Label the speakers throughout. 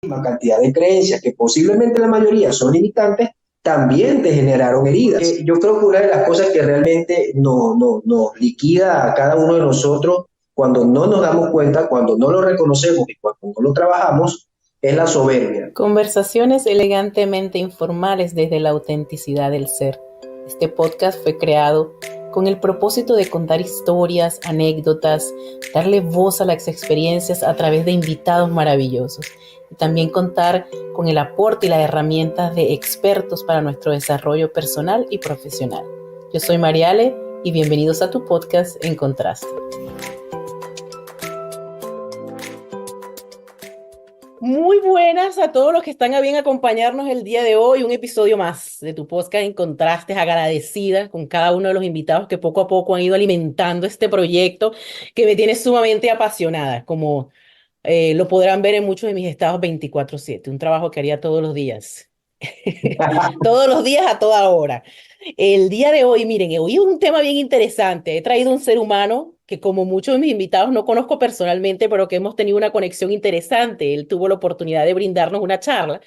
Speaker 1: misma cantidad de creencias que posiblemente la mayoría son limitantes, también te generaron heridas. Yo creo que una de las cosas que realmente nos liquida a cada uno de nosotros cuando no nos damos cuenta, cuando no lo reconocemos y cuando no lo trabajamos, es la soberbia.
Speaker 2: Conversaciones elegantemente informales desde la autenticidad del ser. Este podcast fue creado con el propósito de contar historias, anécdotas, darle voz a las experiencias a través de invitados maravillosos y también contar con el aporte y las herramientas de expertos para nuestro desarrollo personal y profesional. Yo soy Mariale y bienvenidos a tu podcast En Contraste. Muy buenas a todos los que están a bien acompañarnos el día de hoy. Un episodio más de tu podcast En Contrastes. Agradecida con cada uno de los invitados que poco a poco han ido alimentando este proyecto que me tiene sumamente apasionada, como lo podrán ver en muchos de mis estados 24/7. Un trabajo que haría todos los días. Todos los días a toda hora. El día de hoy, miren, hoy es un tema bien interesante. He traído un ser humano que, como muchos de mis invitados, no conozco personalmente, pero que hemos tenido una conexión interesante. Él tuvo la oportunidad de brindarnos una charla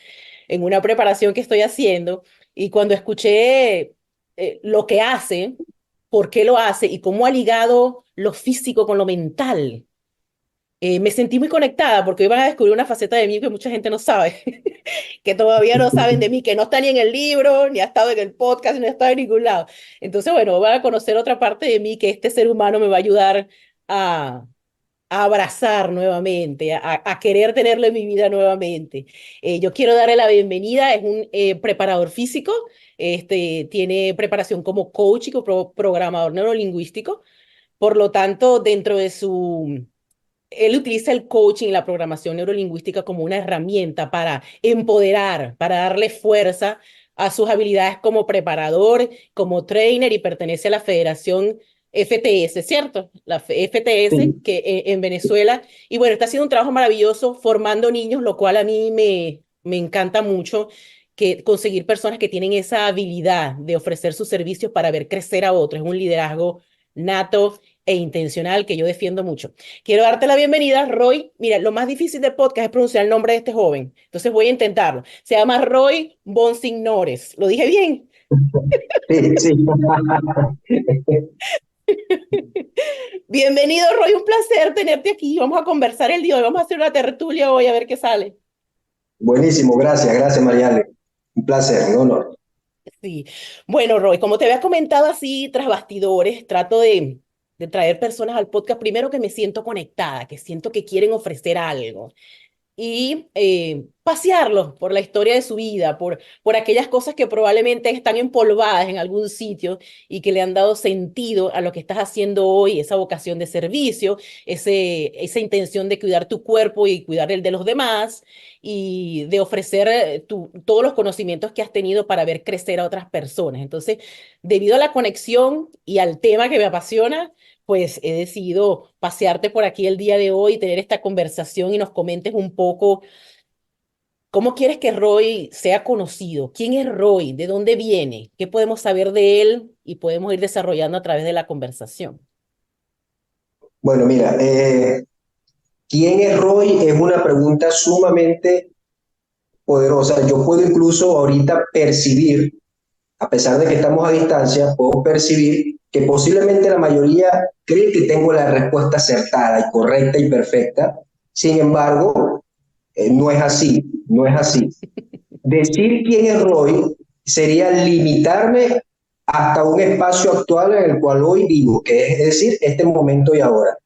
Speaker 2: en una preparación que estoy haciendo, y cuando escuché lo que hace, por qué lo hace y cómo ha ligado lo físico con lo mental, me sentí muy conectada porque hoy van a descubrir una faceta de mí que mucha gente no sabe, que todavía no saben de mí, que no está ni en el libro, ni ha estado en el podcast, ni ha estado en ningún lado. Entonces, bueno, van a conocer otra parte de mí que este ser humano me va a ayudar a, a abrazar nuevamente, a querer tenerlo en mi vida nuevamente. Yo quiero darle la bienvenida, es un preparador físico, tiene preparación como coach y como programador neurolingüístico. Por lo tanto, dentro de su él utiliza el coaching y la programación neurolingüística como una herramienta para empoderar, para darle fuerza a sus habilidades como preparador, como trainer, y pertenece a la Federación FTS, ¿cierto? La FTS,
Speaker 1: Sí.
Speaker 2: que en Venezuela. Y bueno, está haciendo un trabajo maravilloso formando niños, lo cual a mí me encanta mucho, que conseguir personas que tienen esa habilidad de ofrecer sus servicios para ver crecer a otros. Es un liderazgo nato e intencional que yo defiendo mucho. Quiero darte la bienvenida, Roy. Mira, lo más difícil del podcast es pronunciar el nombre de este joven, entonces voy a intentarlo. Se llama Roy Bonsignores. ¿Lo dije bien?
Speaker 1: Sí, sí.
Speaker 2: Bienvenido, Roy. Un placer tenerte aquí. Vamos a conversar el día de hoy. Vamos a hacer una tertulia hoy a ver qué sale.
Speaker 1: Buenísimo, gracias, Mariale. Un placer, un honor.
Speaker 2: Sí. Bueno, Roy, como te había comentado así tras bastidores, trato de traer personas al podcast primero que me siento conectada, que siento que quieren ofrecer algo, y pasearlos por la historia de su vida, por aquellas cosas que probablemente están empolvadas en algún sitio y que le han dado sentido a lo que estás haciendo hoy, esa vocación de servicio, esa intención de cuidar tu cuerpo y cuidar el de los demás, y de ofrecer todos los conocimientos que has tenido para ver crecer a otras personas. Entonces, debido a la conexión y al tema que me apasiona, pues he decidido pasearte por aquí el día de hoy, tener esta conversación y nos comentes un poco cómo quieres que Roy sea conocido, quién es Roy, de dónde viene, qué podemos saber de él y podemos ir desarrollando a través de la conversación.
Speaker 1: Bueno, mira, ¿quién es Roy? Es una pregunta sumamente poderosa. Yo puedo incluso ahorita percibir, a pesar de que estamos a distancia, puedo percibir que posiblemente la mayoría cree que tengo la respuesta acertada y correcta y perfecta. Sin embargo, no es así, no es así. Decir quién es Roy sería limitarme hasta un espacio actual en el cual hoy vivo, que es decir, este momento y ahora,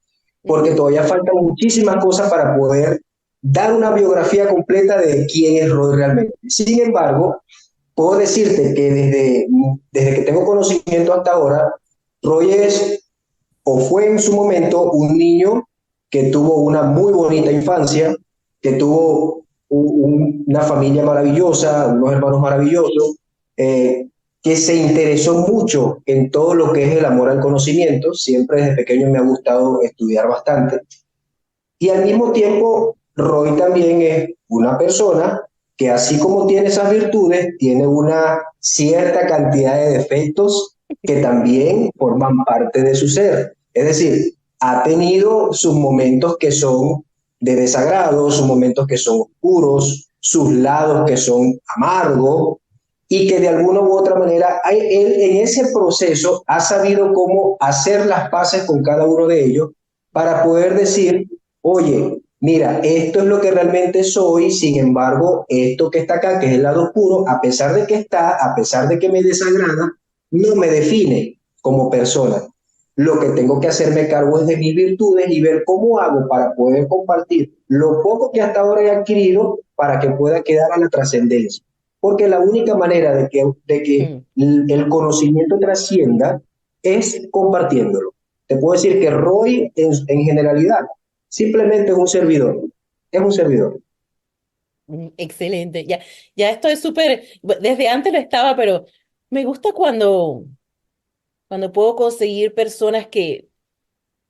Speaker 1: porque
Speaker 2: Ujú.
Speaker 1: todavía faltan muchísimas cosas para poder dar una biografía completa de quién es Roy realmente. Sin embargo, puedo decirte que desde que tengo conocimiento hasta ahora, Roy es o fue en su momento un niño que tuvo una muy bonita infancia, que tuvo una familia maravillosa, unos hermanos maravillosos, que se interesó mucho en todo lo que es el amor al conocimiento. Siempre desde pequeño me ha gustado estudiar bastante. Y al mismo tiempo, Roy también es una persona que así como tiene esas virtudes, tiene una cierta cantidad de defectos que también forman parte de su ser. Es decir, ha tenido sus momentos que son de desagrado, sus momentos que son oscuros, sus lados que son amargos, y que de alguna u otra manera él en ese proceso ha sabido cómo hacer las paces con cada uno de ellos para poder decir, oye, mira, esto es lo que realmente soy, sin embargo, esto que está acá, que es el lado oscuro, a pesar de que está, a pesar de que me desagrada, no me define como persona. Lo que tengo que hacerme cargo es de mis virtudes y ver cómo hago para poder compartir lo poco que hasta ahora he adquirido para que pueda quedar a la trascendencia. Porque la única manera de que
Speaker 2: Mm.
Speaker 1: el conocimiento trascienda es compartiéndolo. Te puedo decir que Roy, en generalidad, simplemente es un servidor.
Speaker 2: Excelente. Ya estoy súper, desde antes lo estaba, pero me gusta cuando puedo conseguir personas que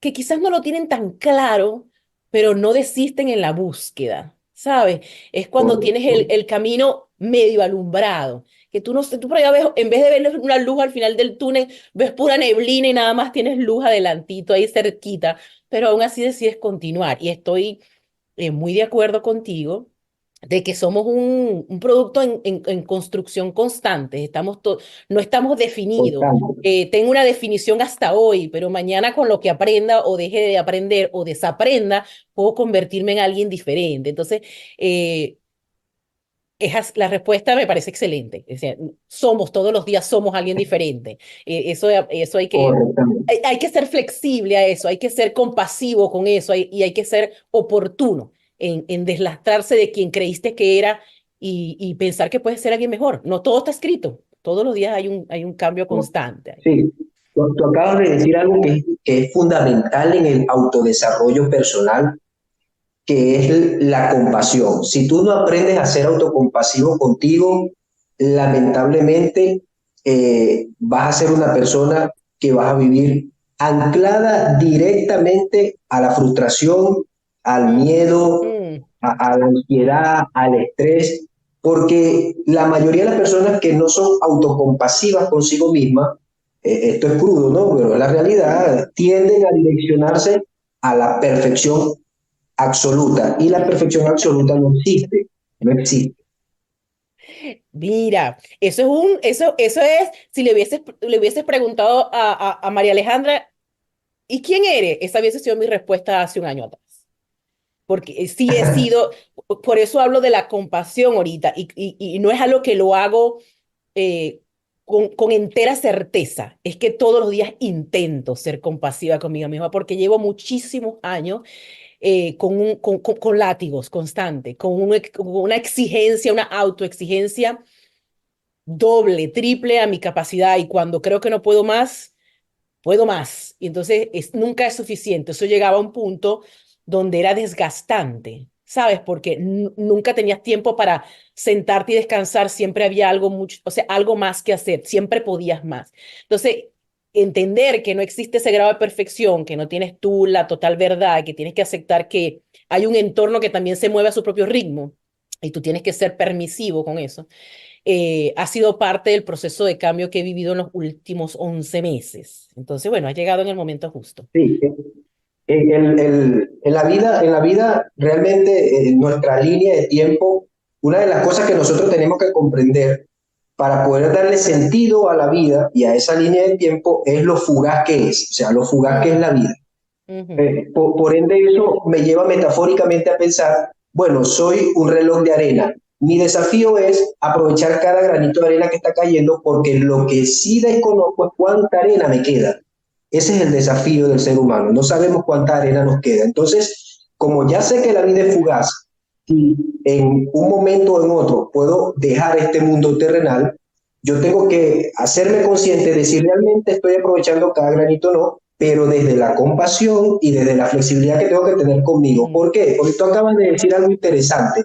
Speaker 2: quizás no lo tienen tan claro, pero no desisten en la búsqueda, ¿sabes? Es cuando tienes
Speaker 1: Correcto.
Speaker 2: el camino medio alumbrado, que tú no sé, tú por allá ves, en vez de ver una luz al final del túnel, ves pura neblina y nada más tienes luz adelantito ahí cerquita, pero aún así decides continuar. Y estoy muy de acuerdo contigo de que somos un producto en construcción constante, no estamos definidos.
Speaker 1: Constante.
Speaker 2: Tengo una definición hasta hoy, pero mañana con lo que aprenda o deje de aprender o desaprenda, puedo convertirme en alguien diferente. Entonces, eh, la respuesta me parece excelente. O sea, todos los días somos alguien diferente. Eso
Speaker 1: Correctamente.
Speaker 2: hay que ser flexible a eso, hay que ser compasivo con eso y hay que ser oportuno en deslastrarse de quien creíste que era y pensar que puedes ser alguien mejor. No todo está escrito. Todos los días hay un cambio constante.
Speaker 1: Sí, tú acabas de decir algo que es fundamental en el autodesarrollo personal, que es la compasión. Si tú no aprendes a ser autocompasivo contigo, lamentablemente vas a ser una persona que vas a vivir anclada directamente a la frustración, al
Speaker 2: Mm,
Speaker 1: miedo,
Speaker 2: mm,
Speaker 1: a la ansiedad, al estrés, porque la mayoría de las personas que no son autocompasivas consigo mismas, esto es crudo, ¿no? Pero la realidad, tienden a direccionarse a la perfección absoluta. Y la
Speaker 2: mm.
Speaker 1: perfección absoluta no existe, no existe.
Speaker 2: Mira, eso es, si le hubieses preguntado a María Alejandra, ¿y quién eres? Esa hubiese sido mi respuesta hace un año atrás. Porque sí he sido, por eso hablo de la compasión ahorita, y no es algo que lo hago eh, con entera certeza, es que todos los días intento ser compasiva conmigo misma, porque llevo muchísimos años con látigos constantes, con una exigencia, una autoexigencia doble, triple a mi capacidad, y cuando creo que no puedo más. Y entonces nunca es suficiente. Eso llegaba a un punto donde era desgastante, ¿sabes? Porque nunca tenías tiempo para sentarte y descansar, siempre había algo mucho, o sea, algo más que hacer, siempre podías más. Entonces, entender que no existe ese grado de perfección, que no tienes tú la total verdad, que tienes que aceptar que hay un entorno que también se mueve a su propio ritmo y tú tienes que ser permisivo con eso, ha sido parte del proceso de cambio que he vivido en los últimos 11 meses. Entonces, bueno, ha llegado en el momento justo.
Speaker 1: Sí, en la vida realmente nuestra línea de tiempo, una de las cosas que nosotros tenemos que comprender para poder darle sentido a la vida y a esa línea de tiempo es lo fugaz que es, o sea, lo fugaz que es
Speaker 2: Mm,
Speaker 1: la vida.
Speaker 2: ujú,
Speaker 1: Por ende, eso me lleva metafóricamente a pensar, bueno, soy un reloj de arena. Mi desafío es aprovechar cada granito de arena que está cayendo porque lo que sí desconozco es cuánta arena me queda. Ese es el desafío del ser humano. No sabemos cuánta arena nos queda. Entonces, como ya sé que la vida es fugaz y en un momento o en otro puedo dejar este mundo terrenal, yo tengo que hacerme consciente de si realmente estoy aprovechando cada granito o no, pero desde la compasión y desde la flexibilidad que tengo que tener conmigo.
Speaker 2: mm,
Speaker 1: ¿Por qué? Porque tú acabas de decir algo interesante.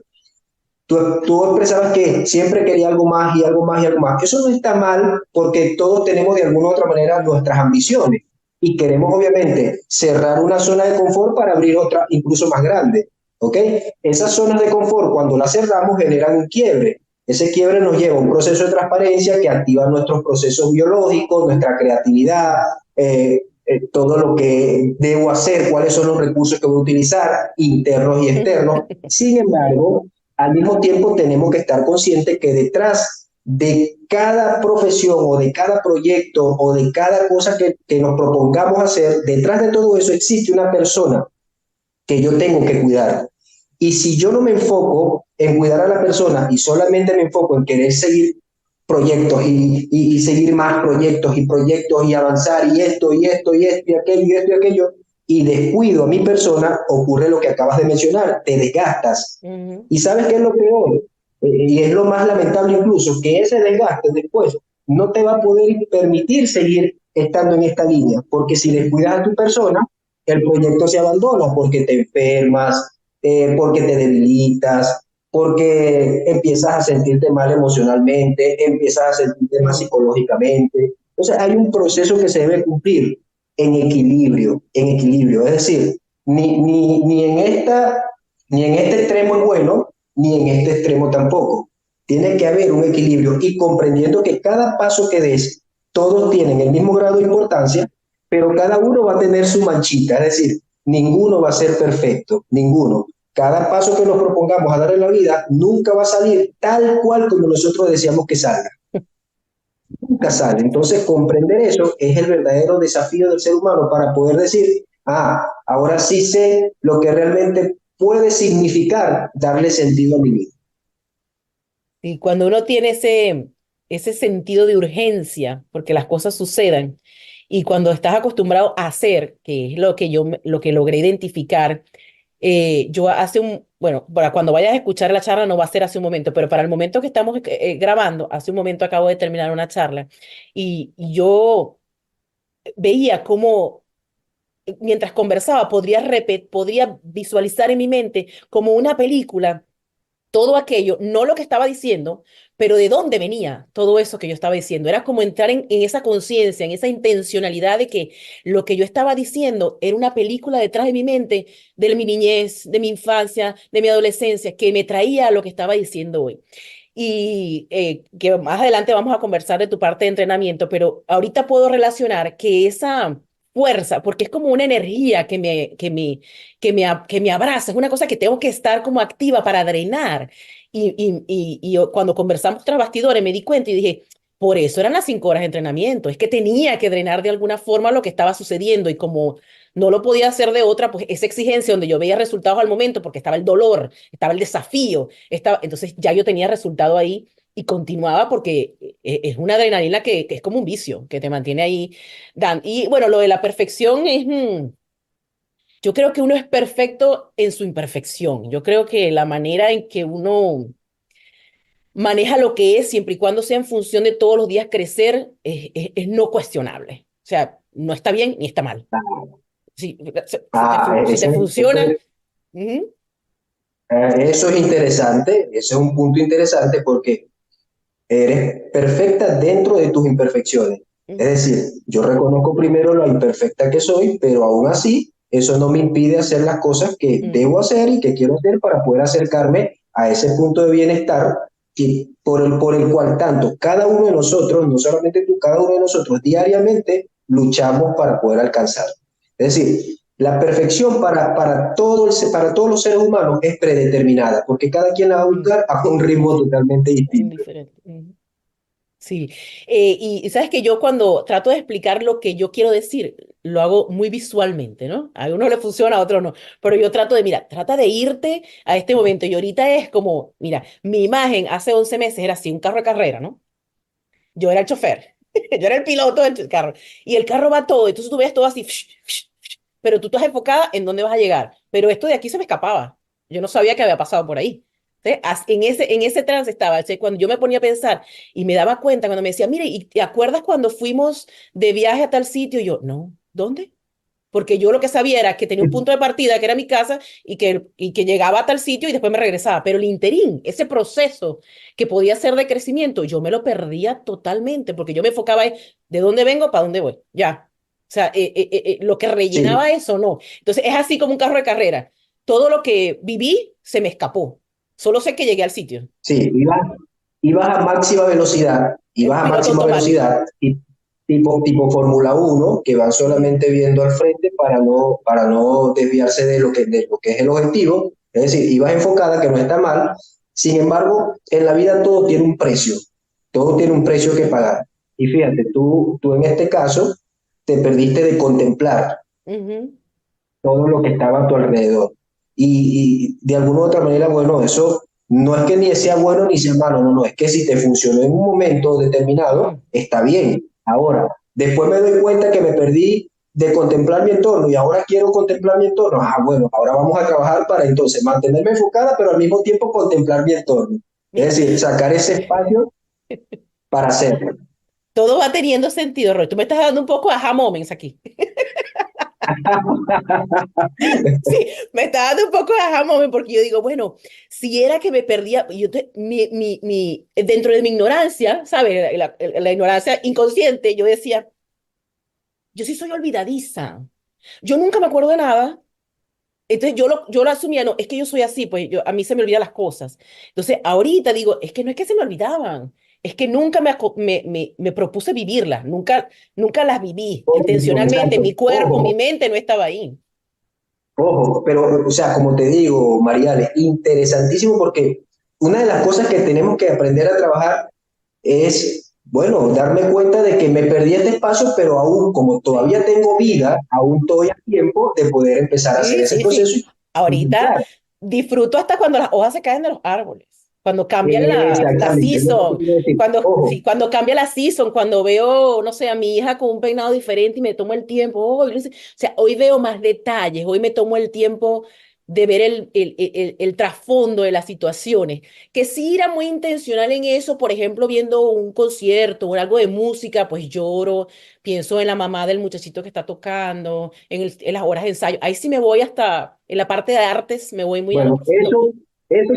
Speaker 1: Tú expresabas que siempre quería algo más y algo más y algo más. Eso no está mal porque todos tenemos de alguna u otra manera nuestras ambiciones y queremos obviamente cerrar una zona de confort para abrir otra incluso más grande. ¿Ok? Esas zonas de confort cuando las cerramos generan un quiebre. Ese quiebre nos lleva a un proceso de transparencia que activa nuestros procesos biológicos, nuestra creatividad, todo lo que debo hacer, cuáles son los recursos que voy a utilizar, internos y externos. Sin embargo, al mismo tiempo tenemos que estar conscientes que detrás de cada profesión o de cada proyecto o de cada cosa que nos propongamos hacer, detrás de todo eso existe una persona que yo tengo que cuidar. Y si yo no me enfoco en cuidar a la persona y solamente me enfoco en querer seguir proyectos y seguir más proyectos y avanzar y esto y esto y esto y aquello y esto y aquello, y descuido a mi persona, ocurre lo que acabas de mencionar, te desgastas.
Speaker 2: Ujú.
Speaker 1: ¿Y sabes qué es lo peor? Y es lo más lamentable incluso, que ese desgaste después no te va a poder permitir seguir estando en esta línea, porque si descuidas a tu persona, el proyecto se abandona porque te enfermas, porque te debilitas, porque empiezas a sentirte mal emocionalmente, empiezas a sentirte mal
Speaker 2: Mm.
Speaker 1: psicológicamente. O sea, hay un proceso que se debe cumplir en equilibrio. Es decir, ni en este extremo es bueno, ni en este extremo tampoco. Tiene que haber un equilibrio y comprendiendo que cada paso que des, todos tienen el mismo grado de importancia, pero cada uno va a tener su manchita, es decir, ninguno va a ser perfecto, ninguno. Cada paso que nos propongamos a dar en la vida nunca va a salir tal cual como nosotros deseamos que salga. Nunca sale. Entonces, comprender eso es el verdadero desafío del ser humano para poder decir, ah, ahora sí sé lo que realmente puede significar darle sentido a mi vida.
Speaker 2: Y cuando uno tiene ese sentido de urgencia, porque las cosas sucedan, y cuando estás acostumbrado a hacer, que es lo que lo que logré identificar, yo hace bueno, para cuando vayas a escuchar la charla no va a ser hace un momento, pero para el momento que estamos grabando, hace un momento acabo de terminar una charla, y yo veía cómo mientras conversaba podría visualizar en mi mente como una película todo aquello, no lo que estaba diciendo, pero de dónde venía todo eso que yo estaba diciendo. Era como entrar en esa conciencia, en esa intencionalidad de que lo que yo estaba diciendo era una película detrás de mi mente, de mi niñez, de mi infancia, de mi adolescencia, que me traía a lo que estaba diciendo hoy. Y que más adelante vamos a conversar de tu parte de entrenamiento, pero ahorita puedo relacionar que esa fuerza, porque es como una energía que me abraza, es una cosa que tengo que estar como activa para drenar. Y cuando conversamos tras bastidores me di cuenta y dije, por eso eran las 5 horas de entrenamiento, es que tenía que drenar de alguna forma lo que estaba sucediendo y como no lo podía hacer de otra, pues esa exigencia donde yo veía resultados al momento porque estaba el dolor, estaba el desafío, entonces ya yo tenía resultado ahí y continuaba porque es una adrenalina que es como un vicio, que te mantiene ahí. Y bueno, lo de la perfección es, yo creo que uno es perfecto en su imperfección. Yo creo que la manera en que uno maneja lo que es, siempre y cuando sea en función de todos los días crecer, es no cuestionable. O sea, no está bien ni está mal. Si, si te funciona, ujú,
Speaker 1: Eso es interesante, eso es un punto interesante porque eres perfecta dentro de tus imperfecciones. Es
Speaker 2: ujú,
Speaker 1: decir, yo reconozco primero lo imperfecta que soy, pero aún así, eso no me impide hacer las cosas que debo
Speaker 2: ujú,
Speaker 1: hacer y que quiero hacer para poder acercarme a ese punto de bienestar por el cual tanto cada uno de nosotros, no solamente tú, cada uno de nosotros diariamente luchamos para poder alcanzar. Es decir, la perfección para todos los seres humanos es predeterminada, porque cada quien la va a
Speaker 2: ujú,
Speaker 1: buscar a un ritmo totalmente distinto.
Speaker 2: indiferente. Ujú. Sí, y sabes que yo cuando trato de explicar lo que yo quiero decir, lo hago muy visualmente, ¿no? A uno le funciona, a otro no, pero yo trato de, mira, trata de irte a este momento y ahorita es como, mira, mi imagen hace 11 meses era así, un carro de carrera, ¿no? Yo era el chofer, yo era el piloto del carro y el carro va todo, entonces tú ves todo así, pero tú estás enfocada en dónde vas a llegar, pero esto de aquí se me escapaba, yo no sabía que había pasado por ahí. ¿Sí? En ese trance estaba, ¿sí? Cuando yo me ponía a pensar y me daba cuenta, cuando me decía, mire, ¿y te acuerdas cuando fuimos de viaje a tal sitio? Y yo, no, ¿dónde? Porque yo lo que sabía era que tenía un punto de partida, que era mi casa, y que llegaba a tal sitio y después me regresaba. Pero el interín, ese proceso que podía ser de crecimiento, yo me lo perdía totalmente, porque yo me enfocaba en de dónde vengo, para dónde voy. Ya. O sea, lo que rellenaba
Speaker 1: Sí,
Speaker 2: eso, no. Entonces es así como un carro de carrera. Todo lo que viví se me escapó. Solo sé que llegué al sitio.
Speaker 1: sí, ibas a máxima velocidad,
Speaker 2: Es un
Speaker 1: ibas a
Speaker 2: piloto
Speaker 1: máxima
Speaker 2: automático.
Speaker 1: velocidad tipo Fórmula 1 que van
Speaker 2: Ujú,
Speaker 1: solamente viendo al frente para no desviarse de lo que es el objetivo. Es decir, ibas enfocada, que no está mal. Sin embargo, en la vida todo tiene un precio que pagar. Y fíjate, tú en este caso te perdiste de contemplar
Speaker 2: ujú.
Speaker 1: todo lo que estaba a tu alrededor. Y de alguna u otra manera, bueno, eso no es que ni sea bueno ni sea malo, no, no, es que si te funcionó en un momento determinado,
Speaker 2: Mm.
Speaker 1: está bien. Ahora, después me doy cuenta que me perdí de contemplar mi entorno y ahora quiero contemplar mi entorno. Ah, bueno, ahora vamos a trabajar para entonces mantenerme enfocada, pero al mismo tiempo contemplar mi entorno. Es
Speaker 2: Mira,
Speaker 1: decir, sacar ese espacio para hacerlo.
Speaker 2: todo va teniendo sentido, Roy. Tú me estás dando un poco aha moments aquí. Sí, me está dando un poco de aha moment porque yo digo, bueno, si era que me perdía, dentro de mi ignorancia, ¿sabes? La ignorancia inconsciente, yo decía, yo sí soy olvidadiza. Yo nunca me acuerdo de nada. Entonces yo lo asumía, no, es que yo soy así, pues a mí se me olvidan las cosas. Entonces ahorita digo, es que no es que se me olvidaban, es que nunca me propuse vivirlas, nunca las viví intencionalmente,
Speaker 1: Exacto.
Speaker 2: mi cuerpo, mi
Speaker 1: Ojo,
Speaker 2: mente no estaba ahí.
Speaker 1: ojo, pero, o sea, como te digo, Mariale, interesantísimo porque una de las cosas que tenemos que aprender a trabajar es, bueno, darme cuenta de que me perdí este espacio, pero aún, como
Speaker 2: Sí,
Speaker 1: todavía tengo vida, aún estoy a tiempo de poder empezar a hacer
Speaker 2: sí,
Speaker 1: ese
Speaker 2: sí, sí.
Speaker 1: proceso y
Speaker 2: Ahorita
Speaker 1: contemplar.
Speaker 2: disfruto hasta cuando las hojas se caen de los árboles, cuando cambian la
Speaker 1: Exactamente, es lo que te
Speaker 2: season,
Speaker 1: quiero decir.
Speaker 2: cuando,
Speaker 1: Ojo,
Speaker 2: sí, cuando cambia la season, cuando veo, no sé, a mi hija con un peinado diferente y me tomo el tiempo, o sea, hoy veo más detalles, hoy me tomo el tiempo de ver el trasfondo de las situaciones, que sí era muy intencional en eso, por ejemplo, viendo un concierto o algo de música, pues lloro, pienso en la mamá del muchachito que está tocando, en las horas de ensayo. Ahí sí me voy hasta, en la parte de artes, me voy muy a lo
Speaker 1: bueno,
Speaker 2: profundo.
Speaker 1: eso,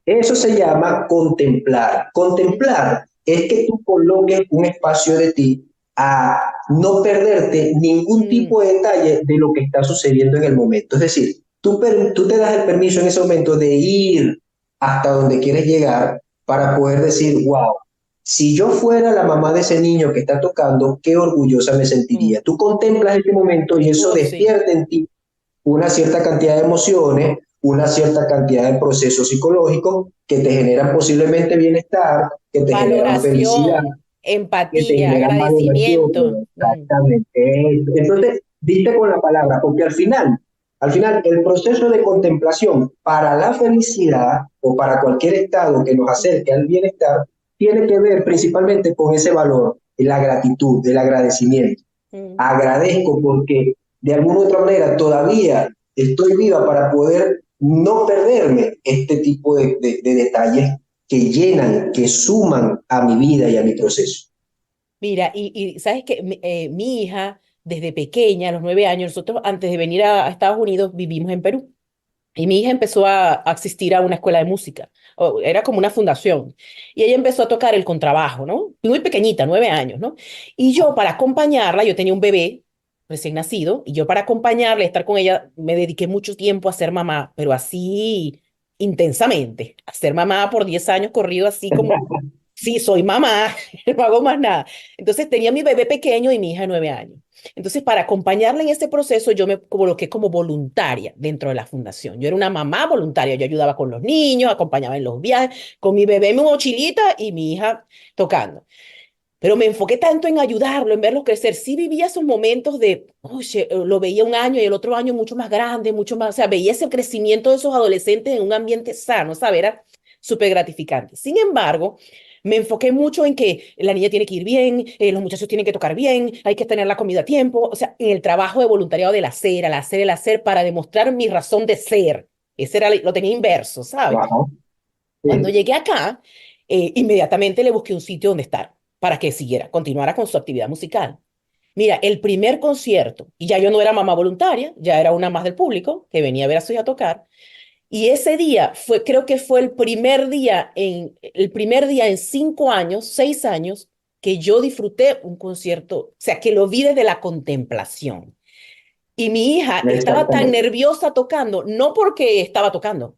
Speaker 1: eso se llama contemplar.
Speaker 2: Ujú,
Speaker 1: Contemplar es que tú coloques un espacio de ti a no perderte ningún
Speaker 2: mm,
Speaker 1: tipo de detalle de lo que está sucediendo en el momento. Es decir, tú te das el permiso en ese momento de ir hasta donde quieres llegar para poder decir, wow, si yo fuera la mamá de ese niño que está tocando, qué orgullosa me
Speaker 2: mm.
Speaker 1: sentiría. Tú contemplas ese momento y eso
Speaker 2: Sí.
Speaker 1: despierta en ti una cierta cantidad de emociones, una cierta cantidad de procesos psicológicos que te generan posiblemente bienestar, que te generan felicidad,
Speaker 2: Valoración,
Speaker 1: que te
Speaker 2: empatía,
Speaker 1: generan valoración.
Speaker 2: agradecimiento. Mm,
Speaker 1: Exactamente. Entonces, diste con la palabra, porque al final, el proceso de contemplación para la felicidad o para cualquier estado que nos
Speaker 2: mm,
Speaker 1: acerque al bienestar, tiene que ver principalmente con ese valor, la gratitud, el agradecimiento.
Speaker 2: mm.
Speaker 1: Agradezco porque de alguna u otra manera todavía estoy viva para poder no perderme este tipo de detalles que llenan, que suman a mi vida y a mi proceso.
Speaker 2: Mira, y sabes que mi hija, desde pequeña, a los 9 años, nosotros antes de venir a Estados Unidos vivimos en Perú. Y mi hija empezó a asistir a una escuela de música, era como una fundación, y ella empezó a tocar el contrabajo, ¿no? Muy pequeñita, 9 años, ¿no? Y yo para acompañarla, yo tenía un bebé recién nacido, y yo para acompañarla, estar con ella, me dediqué mucho tiempo a ser mamá, pero así intensamente, a ser mamá por 10 años corrido, así como, sí, soy mamá, no hago más nada. Entonces tenía mi bebé pequeño y mi hija de 9 años. Entonces, para acompañarla en este proceso, yo me coloqué como voluntaria dentro de la fundación. Yo era una mamá voluntaria, yo ayudaba con los niños, acompañaba en los viajes, con mi bebé en mi mochilita y mi hija tocando. Pero me enfoqué tanto en ayudarlo, en verlo crecer. Sí vivía esos momentos de, oye, lo veía un año y el otro año mucho más grande, mucho más, o sea, veía ese crecimiento de esos adolescentes en un ambiente sano, ¿sabes? Era súper gratificante. Sin embargo, me enfoqué mucho en que la niña tiene que ir bien, los muchachos tienen que tocar bien, hay que tener la comida a tiempo, o sea, en el trabajo de voluntariado del hacer, al hacer, el hacer, para demostrar mi razón de ser. Ese era, lo tenía inverso, ¿sabes?
Speaker 1: Ajá,
Speaker 2: Cuando
Speaker 1: sí.
Speaker 2: llegué acá, inmediatamente le busqué un sitio donde estar para que siguiera, continuara con su actividad musical. Mira, el primer concierto, y ya yo no era mamá voluntaria, ya era una más del público que venía a ver a su hija tocar, y ese día fue, creo que fue el primer día en 5 años, 6 años, que yo disfruté un concierto, o sea, que lo vi desde la contemplación. Y mi hija estaba tan
Speaker 1: Exactamente.
Speaker 2: nerviosa tocando, no porque estaba tocando,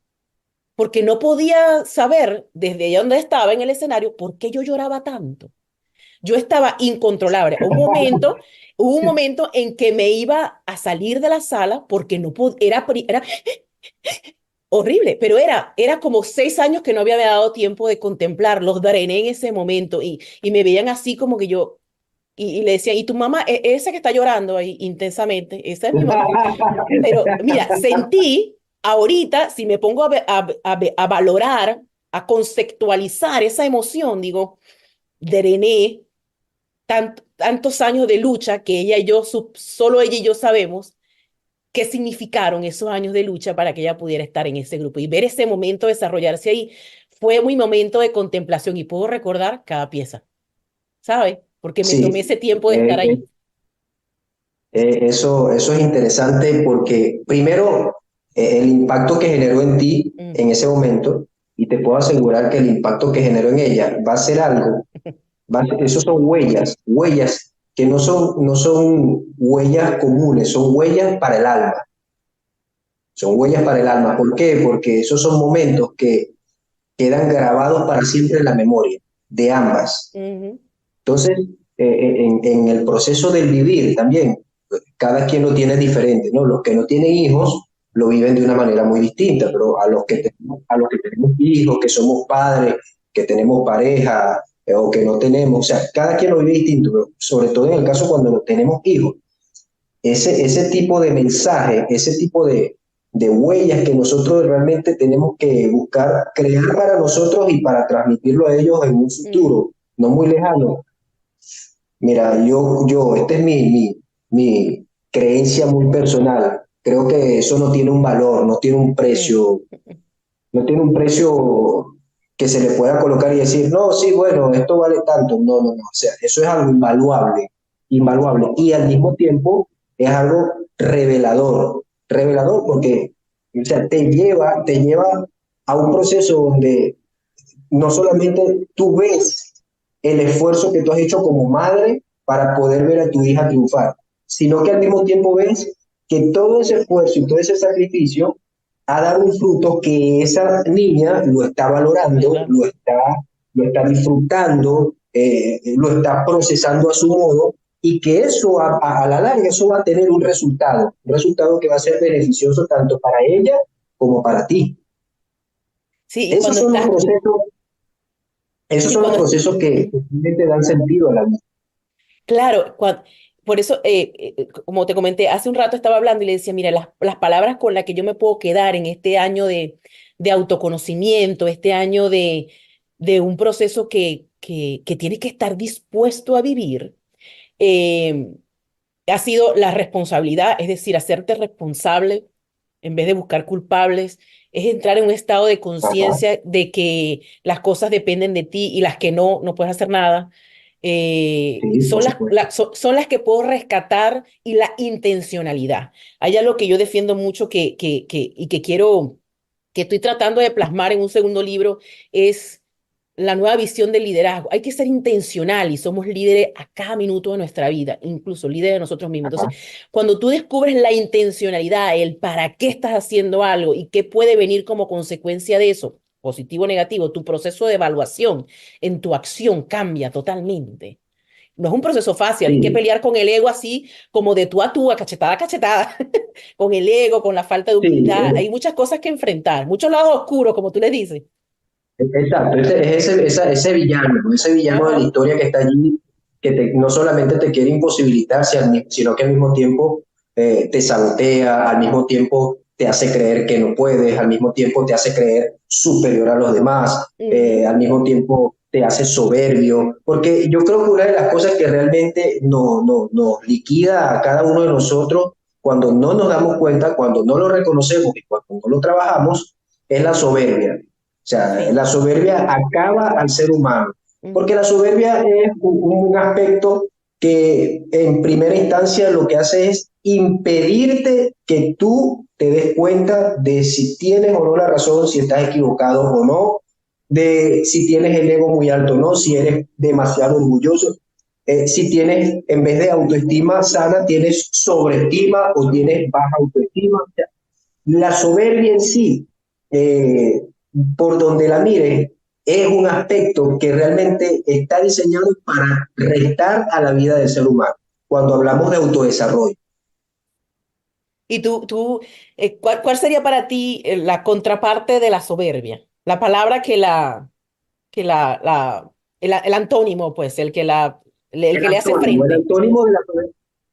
Speaker 2: porque no podía saber desde donde estaba en el escenario por qué yo lloraba tanto. Yo estaba incontrolable. Hubo un momento en que me iba a salir de la sala porque no podía, era horrible, pero era como 6 años que no había dado tiempo de contemplar, los drené en ese momento y me veían así como que yo, y le decían, ¿y tu mamá, esa que está llorando ahí intensamente, esa es mi mamá? Pero mira, sentí ahorita, si me pongo a valorar, a conceptualizar esa emoción, digo, drené tantos años de lucha que ella y yo, solo ella y yo sabemos qué significaron esos años de lucha para que ella pudiera estar en ese grupo y ver ese momento desarrollarse ahí. Fue mi momento de contemplación y puedo recordar cada pieza, ¿sabes? Porque me tomé
Speaker 1: Sí,
Speaker 2: ese tiempo de estar
Speaker 1: eh,
Speaker 2: allí.
Speaker 1: eso es interesante porque primero el impacto que generó en ti
Speaker 2: Mm.
Speaker 1: en ese momento, y te puedo asegurar que el impacto que generó en ella va a ser algo, esos son huellas, huellas que no son huellas comunes, son huellas para el alma, son huellas para el alma. ¿Por qué? Porque esos son momentos que quedan grabados para siempre en la memoria de ambas.
Speaker 2: Ujú.
Speaker 1: Entonces, en el proceso del vivir también, cada quien lo tiene diferente, ¿no? Los que no tienen hijos lo viven de una manera muy distinta,
Speaker 2: Sí,
Speaker 1: pero
Speaker 2: sí.
Speaker 1: a los que tenemos hijos, que somos padres, que tenemos pareja o que no tenemos, o sea, cada quien lo vive distinto, pero sobre todo en el caso cuando no tenemos hijos, ese tipo de mensaje, ese tipo de huellas que nosotros realmente tenemos que buscar crear para nosotros y para transmitirlo a ellos en un
Speaker 2: Ujú.
Speaker 1: futuro no muy lejano. Mira, esta es mi creencia muy personal. Creo que eso no tiene un valor,
Speaker 2: Mm.
Speaker 1: no tiene un precio que se le pueda colocar y decir, no, sí, bueno, esto vale tanto. No, no, no. O sea, eso es algo invaluable, invaluable. Y al mismo tiempo es algo revelador, revelador porque, o sea, te lleva a un proceso donde no solamente tú ves el esfuerzo que tú has hecho como madre para poder ver a tu hija triunfar, sino que al mismo tiempo ves que todo ese esfuerzo y todo ese sacrificio ha dado un fruto que esa niña lo está valorando,
Speaker 2: ¿Verdad?
Speaker 1: lo está disfrutando, lo está procesando a su modo y que eso a la larga eso va a tener un resultado que va a ser beneficioso tanto para ella como para ti.
Speaker 2: Sí, y
Speaker 1: Esos
Speaker 2: cuando
Speaker 1: son los
Speaker 2: estás,
Speaker 1: procesos Esos
Speaker 2: sí,
Speaker 1: son los
Speaker 2: cuando,
Speaker 1: procesos que
Speaker 2: ujú.
Speaker 1: realmente dan sentido a la vida.
Speaker 2: Claro, por eso, como te comenté, hace un rato estaba hablando y le decía, mira, las palabras con las que yo me puedo quedar en este año de autoconocimiento, este año de un proceso que tienes que estar dispuesto a vivir, eh, ha sido la responsabilidad, es decir, hacerte responsable en vez de buscar culpables, es entrar en un estado de
Speaker 1: Ajá,
Speaker 2: conciencia de que las cosas dependen de ti y las que no, no puedes hacer nada.
Speaker 1: sí, por supuesto.
Speaker 2: Son las que puedo rescatar y la intencionalidad. Hay algo que yo defiendo mucho y que quiero, que estoy tratando de plasmar en un segundo libro, es la nueva visión del liderazgo. Hay que ser intencional y somos líderes a cada minuto de nuestra vida, incluso líderes de nosotros mismos.
Speaker 1: Ajá,
Speaker 2: Entonces, cuando tú descubres la intencionalidad, el para qué estás haciendo algo y qué puede venir como consecuencia de eso, positivo o negativo, tu proceso de evaluación en tu acción cambia totalmente. No es un proceso fácil, hay que
Speaker 1: sí,
Speaker 2: pelear con el ego así como de tú, a cachetada, con el ego, con la falta de
Speaker 1: sí,
Speaker 2: humildad. Hay muchas cosas que enfrentar, muchos lados oscuros, como tú le dices.
Speaker 1: exacto. Ese villano de la
Speaker 2: Ajá.
Speaker 1: historia que está allí, que no solamente te quiere imposibilitar, sino que al mismo tiempo te sabotea, al mismo tiempo te hace creer que no puedes, al mismo tiempo te hace creer superior a los demás,
Speaker 2: Ujú.
Speaker 1: al mismo tiempo te hace soberbio, porque yo creo que una de las cosas que realmente nos liquida a cada uno de nosotros cuando no nos damos cuenta, cuando no lo reconocemos y cuando no lo trabajamos, es la soberbia. O sea,
Speaker 2: Sí.
Speaker 1: la soberbia acaba al ser humano, porque
Speaker 2: Ujú.
Speaker 1: la soberbia es un aspecto que en primera instancia lo que hace es impedirte que tú te des cuenta de si tienes o no la razón, si estás equivocado o no, de si tienes el ego muy alto o no, si eres demasiado orgulloso, si tienes, en vez de autoestima sana, tienes sobreestima o
Speaker 2: Ujú.
Speaker 1: tienes baja autoestima. O sea, la soberbia en sí, eh, por donde la mires, es un aspecto que realmente está diseñado para restar a la vida del ser humano cuando hablamos de autodesarrollo.
Speaker 2: Y ¿cuál sería para ti la contraparte de la soberbia? La palabra que el antónimo, pues, el
Speaker 1: El
Speaker 2: que le hace
Speaker 1: antónimo,
Speaker 2: frente.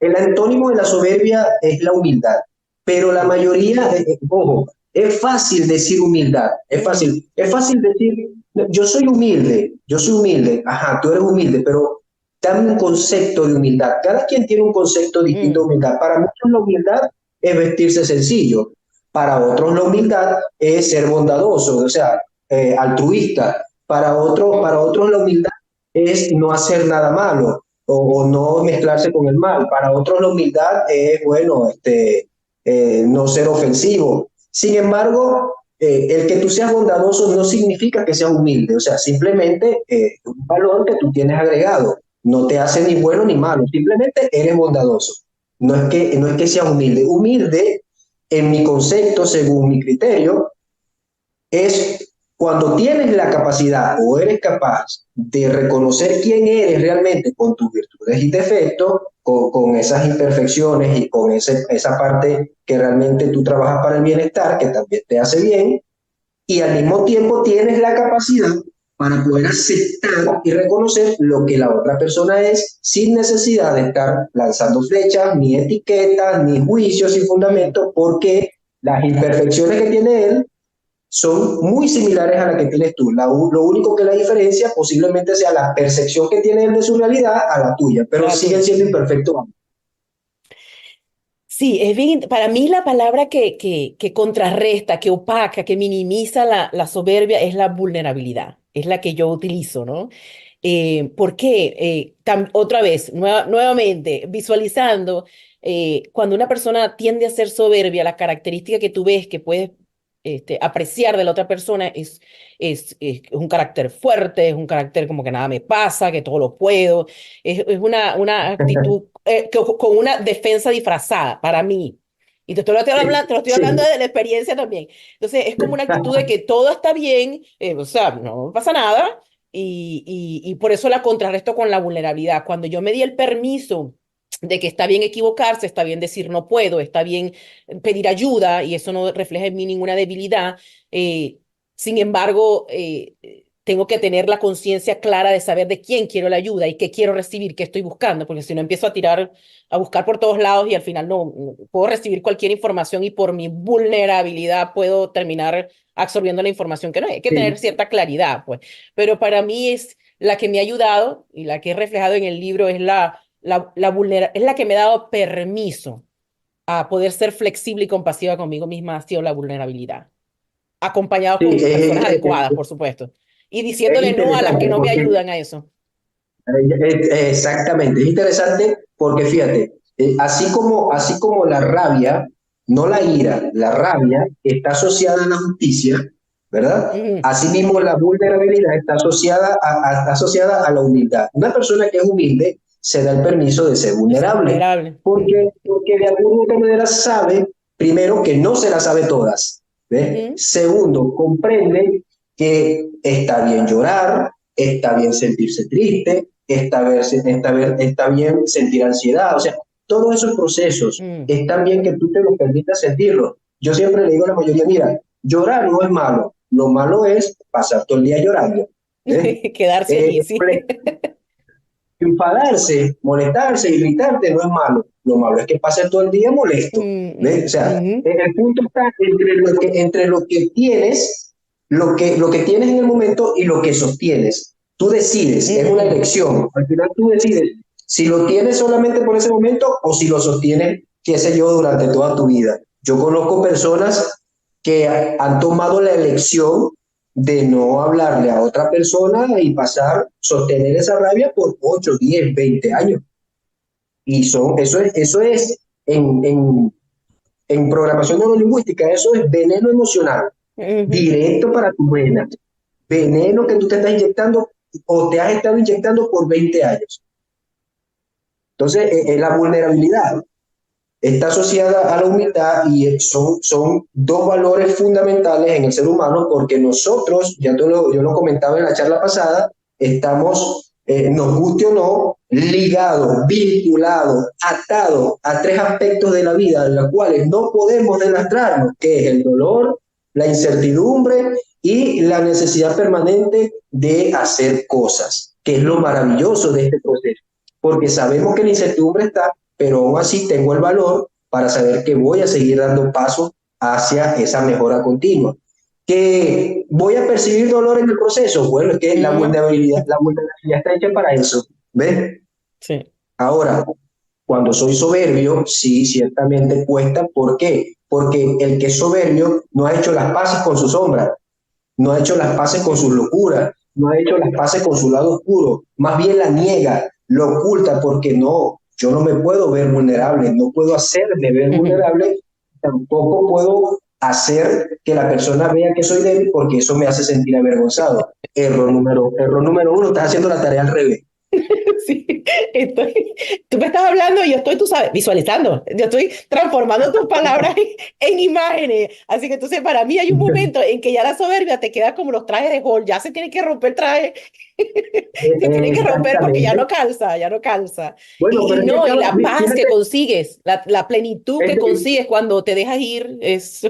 Speaker 1: el antónimo de la soberbia es la humildad, pero la
Speaker 2: Sí.
Speaker 1: mayoría, ojo, es fácil decir humildad,
Speaker 2: Ujú,
Speaker 1: es fácil decir, yo soy humilde, ajá, tú eres humilde, pero dame un concepto de humildad. Cada quien tiene un concepto distinto de
Speaker 2: mm,
Speaker 1: humildad. Para muchos la humildad es vestirse sencillo, para otros la humildad es ser bondadoso, o sea, altruista, para
Speaker 2: mm,
Speaker 1: otros la humildad es no hacer nada malo o no mezclarse con el mal. Para otros la humildad es, bueno, no ser ofensivo. Sin embargo, el que tú seas bondadoso no significa que seas humilde, o sea, simplemente un valor que tú tienes agregado. No te hace ni bueno ni malo, simplemente eres bondadoso. No es que seas humilde. Humilde, en mi concepto, según mi criterio, es cuando tienes la capacidad o eres capaz de reconocer quién eres realmente con tus virtudes y defectos, con esas imperfecciones y con esa parte que realmente tú trabajas para el bienestar, que también te hace bien, y al mismo tiempo tienes la capacidad para poder aceptar y reconocer lo que la otra persona es sin necesidad de estar lanzando flechas, ni etiquetas, ni juicios sin
Speaker 2: mm.
Speaker 1: fundamento, porque las imperfecciones que tiene él son muy similares a la que tienes tú. Lo único que la diferencia posiblemente sea la percepción que tiene él de su realidad a la tuya,
Speaker 2: A
Speaker 1: pero
Speaker 2: la
Speaker 1: siguen
Speaker 2: tuya.
Speaker 1: siendo imperfectos.
Speaker 2: Sí, para mí la palabra que contrarresta, que opaca, que minimiza la soberbia es la vulnerabilidad, es la que yo utilizo, ¿no? ¿Por qué? Otra vez, nuevamente, visualizando, cuando una persona tiende a ser soberbia, la característica que tú ves que puedes apreciar de la otra persona es un carácter fuerte, es un carácter como que nada me pasa, que todo lo puedo, es una actitud con una defensa disfrazada para mí. Y
Speaker 1: Sí,
Speaker 2: te lo estoy hablando
Speaker 1: sí.
Speaker 2: de la experiencia también. Entonces, es como una actitud de que todo está bien, o sea, no pasa nada, y por eso la contrarresto con la vulnerabilidad. Cuando yo me di el permiso de que está bien equivocarse, está bien decir no puedo, está bien pedir ayuda y eso no refleja en mí ninguna debilidad, eh, sin embargo, tengo que tener la conciencia clara de saber de quién quiero la ayuda y qué quiero recibir, qué estoy buscando, porque si no empiezo a tirar, a buscar por todos lados y al final no puedo recibir cualquier información y por mi vulnerabilidad puedo terminar absorbiendo la información que no hay. Hay que tener
Speaker 1: Sí.
Speaker 2: cierta claridad, pues. Pero para mí es la que me ha ayudado y la que he reflejado en el libro es es la que me ha dado permiso a poder ser flexible y compasiva conmigo misma, ha sido la vulnerabilidad, acompañado
Speaker 1: Sí,
Speaker 2: con personas adecuadas, por supuesto, y
Speaker 1: es
Speaker 2: diciéndole no a las que
Speaker 1: interesante
Speaker 2: no me
Speaker 1: porque
Speaker 2: ayudan a eso.
Speaker 1: exactamente, es interesante porque fíjate, así como la rabia, no la ira, la rabia está asociada a la justicia, ¿verdad?
Speaker 2: Ujú,
Speaker 1: Asimismo,
Speaker 2: ujú.
Speaker 1: la vulnerabilidad está asociada a la humildad. Una persona que es humilde se da el permiso de ser
Speaker 2: De ser
Speaker 1: vulnerable,
Speaker 2: vulnerable.
Speaker 1: porque de alguna u otra manera sabe, primero, que no se las sabe todas, ¿ves?
Speaker 2: Ujú,
Speaker 1: Segundo, comprende que está bien llorar, está bien sentirse triste, está bien sentir ansiedad, o sea, todos esos procesos
Speaker 2: mm.
Speaker 1: están bien que tú te los permitas sentirlo. Yo siempre le digo a la mayoría, mira, llorar no es malo, lo malo es pasar todo el día llorando. ¿Eh?
Speaker 2: Quedarse
Speaker 1: Eh,
Speaker 2: allí, sí.
Speaker 1: Enfadarse, molestarse, irritarte no es malo, lo malo es que pases todo el día molesto. ¿Ves? O sea,
Speaker 2: Ujú,
Speaker 1: el punto está entre lo que tienes, lo que tienes en el momento y lo que sostienes. Tú decides, es una
Speaker 2: ujú.
Speaker 1: elección. Al final tú decides si lo tienes solamente por ese momento o si lo sostienes, qué sé yo, durante toda tu vida. Yo conozco personas que han tomado la elección de no hablarle a otra persona y sostener esa rabia por 8 10 20 años. Y eso es en programación neurolingüística, eso es veneno emocional,
Speaker 2: Ujú.
Speaker 1: directo para tu vena. Veneno que tú te estás inyectando o te has estado inyectando por 20 años. Entonces, la vulnerabilidad. está asociada a la humildad y son dos valores fundamentales en el ser humano porque nosotros, yo lo comentaba en la charla pasada, estamos, nos guste o no, ligados, vinculados, atados a tres aspectos de la vida, de los cuales no podemos demostrarnos, que es el dolor, la incertidumbre y la necesidad permanente de hacer cosas, que es lo maravilloso de este proceso, porque sabemos que la incertidumbre está, pero aún así tengo el valor para saber que voy a seguir dando pasos hacia esa mejora continua. Que voy a percibir dolor en el proceso, bueno, es que la vulnerabilidad está hecha para eso, ¿ves?
Speaker 2: Sí.
Speaker 1: Ahora, cuando soy soberbio, sí, ciertamente cuesta. ¿Por qué? Porque el que es soberbio no ha hecho las paces con su sombra, no ha hecho las paces con sus locuras, no ha hecho las paces con su lado oscuro, más bien la niega, lo oculta porque no, yo no me puedo ver vulnerable, no puedo hacerme ver vulnerable, tampoco puedo hacer que la persona vea que soy débil porque eso me hace sentir avergonzado. Error número uno, estás haciendo la tarea al revés.
Speaker 2: Sí, tú me estás hablando y yo estoy, tú sabes, visualizando. Yo estoy transformando tus palabras en imágenes. Así que entonces para mí hay un momento en que ya la soberbia te queda como los trajes de Hulk. Ya se tiene que romper el traje. Se tiene que romper porque ya
Speaker 1: Exactamente.
Speaker 2: no calza, ya no calza.
Speaker 1: Bueno,
Speaker 2: Y
Speaker 1: pero es que
Speaker 2: no, y la paz que
Speaker 1: fíjate,
Speaker 2: consigues, la plenitud que consigues cuando te dejas ir es...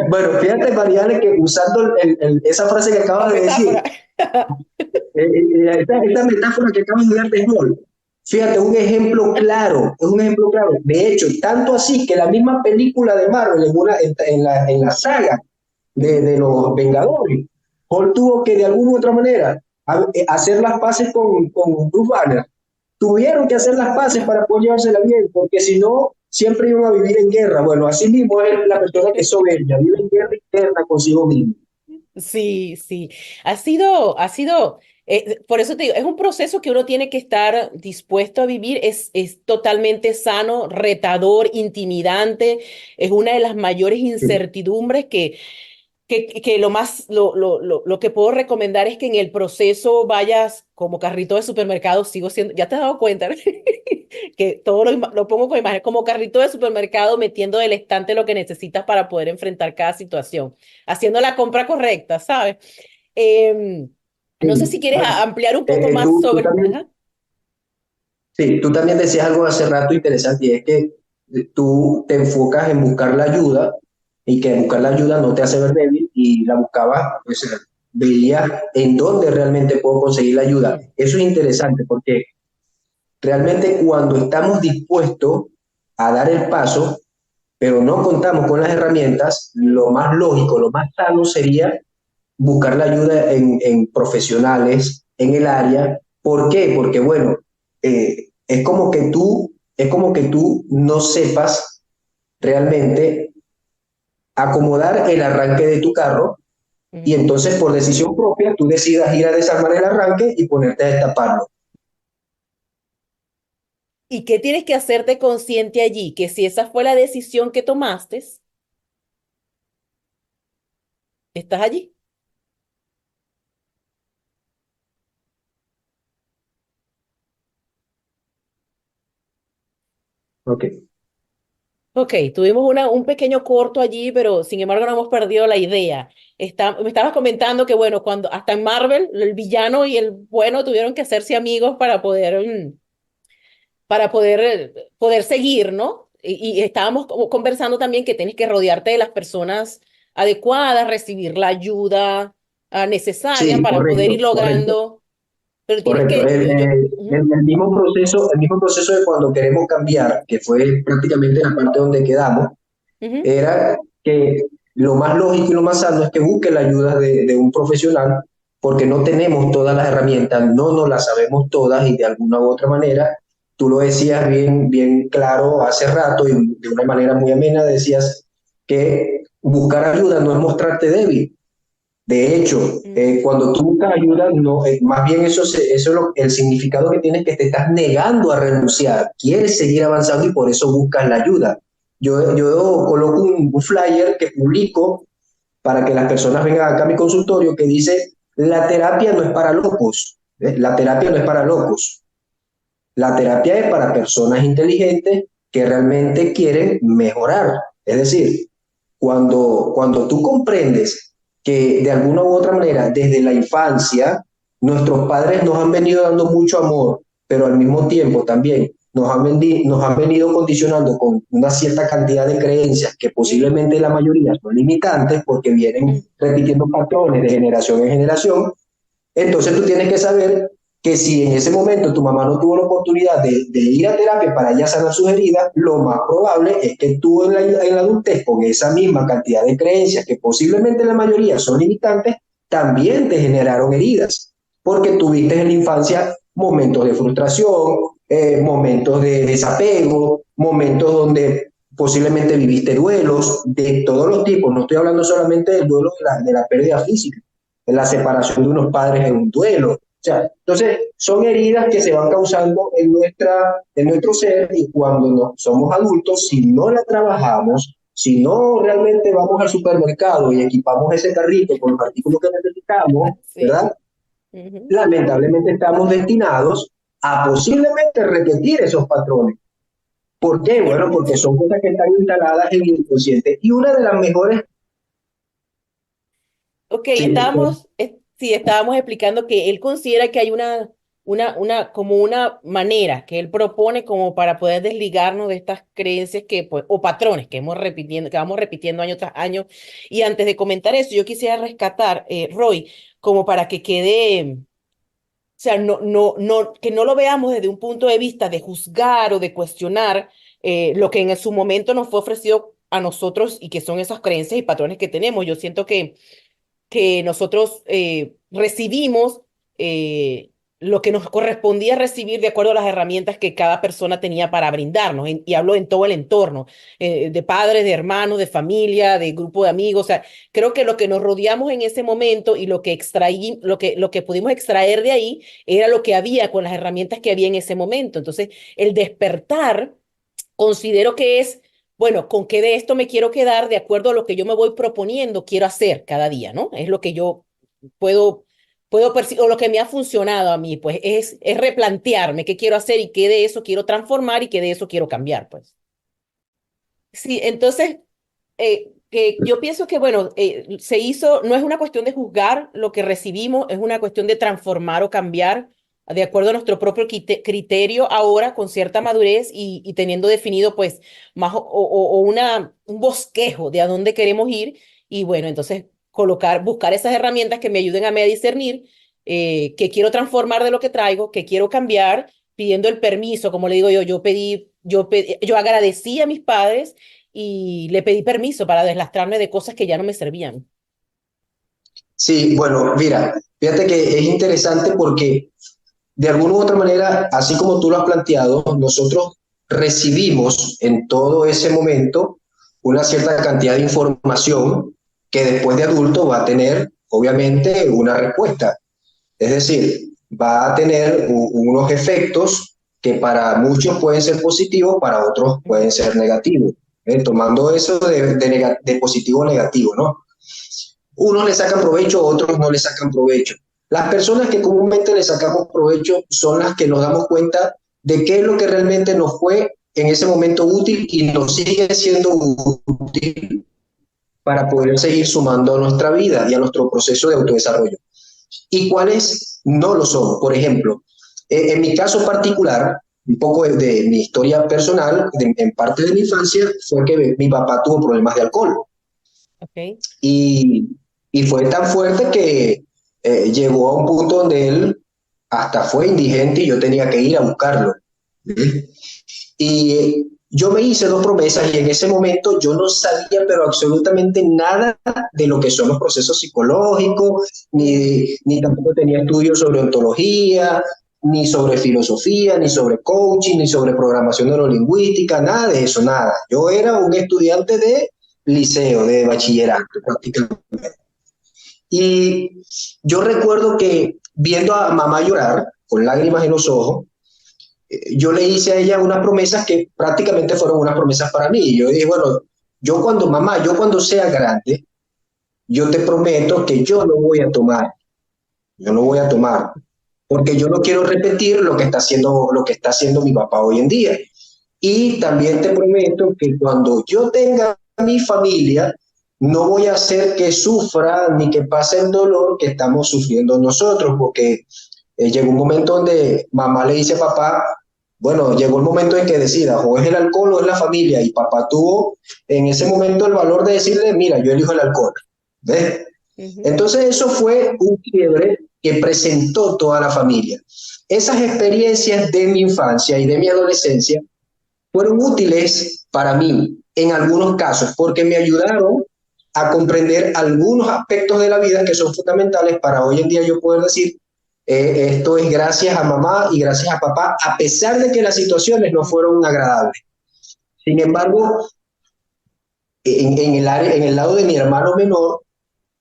Speaker 1: bueno, fíjate, Mariana, que usando esa frase que
Speaker 2: La
Speaker 1: acabas de
Speaker 2: metáfora.
Speaker 1: decir, esta metáfora que acabas de dar de Hall, fíjate, es un ejemplo claro. De hecho, tanto así que la misma película de Marvel, en la saga de los Vengadores, Hall tuvo que de alguna u otra manera hacer las paces con Bruce Banner. Tuvieron que hacer las paces para poder llevársela bien, porque si no, siempre iban a vivir en guerra. Bueno, así mismo es la persona que es soberbia, vive en guerra interna consigo mismo.
Speaker 2: Sí, sí. Por eso te digo, es un proceso que uno tiene que estar dispuesto a vivir, es totalmente sano, retador, intimidante, es una de las mayores
Speaker 1: Sí.
Speaker 2: incertidumbres que lo que puedo recomendar es que en el proceso vayas como carrito de supermercado, sigo siendo, ya te has dado cuenta, ¿no? Que todo lo pongo con imagen, como carrito de supermercado metiendo del estante lo que necesitas para poder enfrentar cada situación, haciendo la compra correcta, ¿sabes? Em, no sé
Speaker 1: Sí.
Speaker 2: si quieres
Speaker 1: Bueno,
Speaker 2: ampliar un poco más
Speaker 1: tú
Speaker 2: sobre...
Speaker 1: también,
Speaker 2: Ajá.
Speaker 1: sí, tú también decías algo hace rato interesante y es que tú te enfocas en buscar la ayuda y que buscar la ayuda no te hace ver débil y la buscabas, pues veías en dónde realmente puedo conseguir la ayuda.
Speaker 2: Mm,
Speaker 1: Eso es interesante porque realmente cuando estamos dispuestos a dar el paso, pero no contamos con las herramientas,
Speaker 2: mm.
Speaker 1: lo más lógico, lo más sano sería buscar la ayuda en profesionales en el área. ¿Por qué? Porque, bueno, es como que tú no sepas realmente acomodar el arranque de tu carro y
Speaker 2: Ujú.
Speaker 1: entonces por decisión propia tú decidas ir a desarmar el arranque y ponerte a destaparlo.
Speaker 2: ¿Y qué tienes que hacerte consciente allí? Que si esa fue la decisión que tomaste, estás allí.
Speaker 1: Ok.
Speaker 2: Ok, tuvimos un pequeño corto allí, pero sin embargo no hemos perdido la idea. Me estabas comentando que, bueno, cuando hasta en Marvel el villano y el bueno tuvieron que hacerse amigos para poder seguir, ¿no? Y estábamos como conversando también que tienes que rodearte de las personas adecuadas, recibir la ayuda necesaria
Speaker 1: Sí,
Speaker 2: para poder ir
Speaker 1: correcto, correcto.
Speaker 2: logrando, pero tienes
Speaker 1: Correcto.
Speaker 2: que, ujú,
Speaker 1: El mismo proceso de cuando queremos cambiar, que fue prácticamente la parte donde quedamos,
Speaker 2: ujú,
Speaker 1: era que lo más lógico y lo más sano es que busque la ayuda de un profesional, porque no tenemos todas las herramientas, no nos las sabemos todas y de alguna u otra manera, tú lo decías bien, bien claro hace rato y de una manera muy amena, decías que buscar ayuda no es mostrarte débil. De hecho,
Speaker 2: ujú.
Speaker 1: cuando tú buscas ayuda, no, más bien eso es el significado que tiene, que te estás negando a renunciar, quieres seguir avanzando y por eso buscas la ayuda. Yo coloco un flyer que publico para que las personas vengan acá a mi consultorio que dice, la terapia no es para locos, ¿eh? La terapia no es para locos. La terapia es para personas inteligentes que realmente quieren mejorar. Es decir, cuando tú comprendes que de alguna u otra manera, desde la infancia, nuestros padres nos han venido dando mucho amor, pero al mismo tiempo también nos han venido condicionando con una cierta cantidad de creencias que
Speaker 2: Mm,
Speaker 1: posiblemente la mayoría son limitantes porque vienen
Speaker 2: mm,
Speaker 1: repitiendo patrones de generación en generación. Entonces tú tienes que saber que si en ese momento tu mamá no tuvo la oportunidad de ir a terapia para ella sanar sus heridas, lo más probable es que tú en la adultez, con esa misma cantidad de creencias, que posiblemente la mayoría son limitantes, también te generaron heridas, porque tuviste en la infancia momentos de frustración, momentos de desapego, momentos donde posiblemente viviste duelos de todos los tipos. No estoy hablando solamente del duelo de la pérdida física, la separación de unos padres en un duelo. O sea, entonces son heridas que se van causando en nuestro ser, y cuando somos adultos, si no la trabajamos, si no realmente vamos al supermercado y equipamos ese carrito con los artículos que necesitamos,
Speaker 2: sí.
Speaker 1: ¿verdad?
Speaker 2: Ujú.
Speaker 1: Lamentablemente estamos destinados a posiblemente repetir esos patrones. ¿Por qué? Bueno, porque son cosas que están instaladas en el inconsciente. Y una de las mejores...
Speaker 2: Ok,
Speaker 1: Sí,
Speaker 2: sí, estábamos explicando que él considera que hay como una manera que él propone como para poder desligarnos de estas creencias que, pues, o patrones que vamos repitiendo año tras año. Y antes de comentar eso, yo quisiera rescatar, Roy, como para que quede, o sea, que no lo veamos desde un punto de vista de juzgar o de cuestionar lo que en su momento nos fue ofrecido a nosotros y que son esas creencias y patrones que tenemos. Yo siento que nosotros recibimos lo que nos correspondía recibir de acuerdo a las herramientas que cada persona tenía para brindarnos. Y hablo en todo el entorno, de padres, de hermanos, de familia, de grupo de amigos. O sea, creo que lo que nos rodeamos en ese momento y lo que pudimos extraer de ahí era lo que había con las herramientas que había en ese momento. Entonces, el despertar considero que es, bueno, con qué de esto me quiero quedar de acuerdo a lo que yo me voy proponiendo, quiero hacer cada día, ¿no? Es lo que yo puedo, puedo percibir, o lo que me ha funcionado a mí, pues es replantearme qué quiero hacer y qué de eso quiero transformar y qué de eso quiero cambiar, pues. Sí, entonces, que yo pienso que, bueno, se hizo, no es una cuestión de juzgar lo que recibimos, es una cuestión de transformar o cambiar de acuerdo a nuestro propio criterio ahora, con cierta madurez y teniendo definido, pues, más o un bosquejo de a dónde queremos ir. Y bueno, entonces, buscar esas herramientas que me ayuden a mí a discernir qué quiero transformar de lo que traigo, qué quiero cambiar, pidiendo el permiso, como le digo yo agradecí a mis padres y le pedí permiso para deslastrarme de cosas que ya no me servían.
Speaker 1: sí, bueno, mira, fíjate que es interesante porque de alguna u otra manera, así como tú lo has planteado, nosotros recibimos en todo ese momento una cierta cantidad de información que después de adulto va a tener, obviamente, una respuesta. Es decir, va a tener unos efectos que para muchos pueden ser positivos, para otros pueden
Speaker 2: Ujú,
Speaker 1: ser negativos. Tomando eso de positivo o negativo, ¿no? Unos le sacan provecho, otros no le sacan provecho. Las personas que comúnmente le sacamos provecho son las que nos damos cuenta de qué es lo que realmente nos fue en ese momento útil y nos sigue siendo útil para poder seguir sumando a nuestra vida y a nuestro proceso de autodesarrollo. Y cuáles no lo son. Por ejemplo, en mi caso particular, un poco de mi historia personal, en parte de mi infancia, fue que mi papá tuvo problemas de alcohol.
Speaker 2: ok.
Speaker 1: Y, y fue tan fuerte que llegó a un punto donde él hasta fue indigente y yo tenía que ir a buscarlo. ¿Sí? Y yo me hice dos promesas y en ese momento yo no sabía pero absolutamente nada de lo que son los procesos psicológicos,
Speaker 2: Mm,
Speaker 1: ni tampoco tenía estudios sobre ontología, ni sobre filosofía, ni sobre coaching, ni sobre programación neurolingüística, nada de eso, nada. Yo era un estudiante de liceo, de bachillerato prácticamente. Y yo recuerdo que viendo a mamá llorar con lágrimas en los ojos, yo le hice a ella unas promesas que prácticamente fueron unas promesas para mí. Y yo dije, bueno, yo cuando sea grande, yo te prometo que yo no voy a tomar, yo no voy a tomar. porque yo no quiero repetir lo que está haciendo mi papá hoy en día. Y también te prometo que cuando yo tenga mi familia, no voy a hacer que sufra ni que pase el dolor que estamos sufriendo nosotros, porque llegó un momento donde mamá le dice a papá, bueno, llegó el momento en que decida, o es el alcohol o es la familia, y papá tuvo en ese momento el valor de decirle, mira, yo elijo el alcohol, ¿ves?
Speaker 2: Ujú.
Speaker 1: Entonces eso fue un quiebre que presentó toda la familia. Esas experiencias de mi infancia y de mi adolescencia fueron útiles para mí en algunos casos porque me ayudaron a comprender algunos aspectos de la vida que son fundamentales para hoy en día yo poder decir, esto es gracias a mamá y gracias a papá, a pesar de que las situaciones no fueron agradables. Sin embargo, en el lado de mi hermano menor,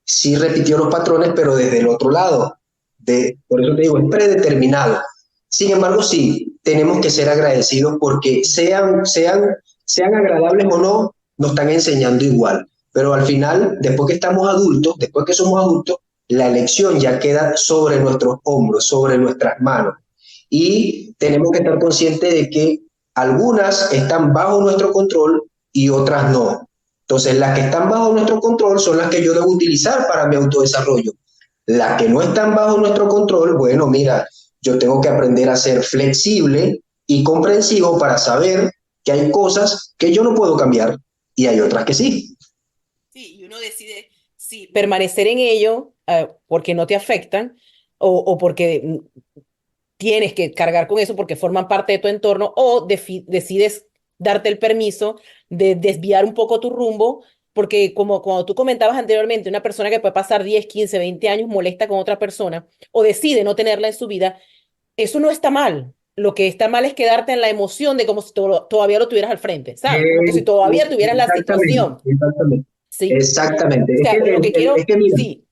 Speaker 1: sí repitió los patrones, pero desde el otro lado. Por eso te digo, es predeterminado. Sin embargo, sí, tenemos que ser agradecidos porque sean agradables o no, nos están enseñando igual. Pero al final, después que estamos adultos, después que somos adultos, la elección ya queda sobre nuestros hombros, sobre nuestras manos. Y tenemos que estar conscientes de que algunas están bajo nuestro control y otras no. Entonces, las que están bajo nuestro control son las que yo debo utilizar para mi autodesarrollo. Las que no están bajo nuestro control, bueno, mira, yo tengo que aprender a ser flexible y comprensivo para saber que hay cosas que yo no puedo cambiar y hay otras que sí.
Speaker 2: Sí, y uno decide si permanecer en ello porque no te afectan o porque tienes que cargar con eso porque forman parte de tu entorno o decides darte el permiso de desviar un poco tu rumbo porque como cuando tú comentabas anteriormente, una persona que puede pasar 10, 15, 20 años molesta con otra persona o decide no tenerla en su vida, eso no está mal. Lo que está mal es quedarte en la emoción de como si todavía lo tuvieras al frente, ¿sabes? Como que si todavía tuvieras la
Speaker 1: Exactamente,
Speaker 2: situación,
Speaker 1: exactamente,
Speaker 2: ¿sí?
Speaker 1: exactamente.
Speaker 2: O sea, pero lo que
Speaker 1: Es
Speaker 2: quiero,
Speaker 1: que mira,
Speaker 2: sí.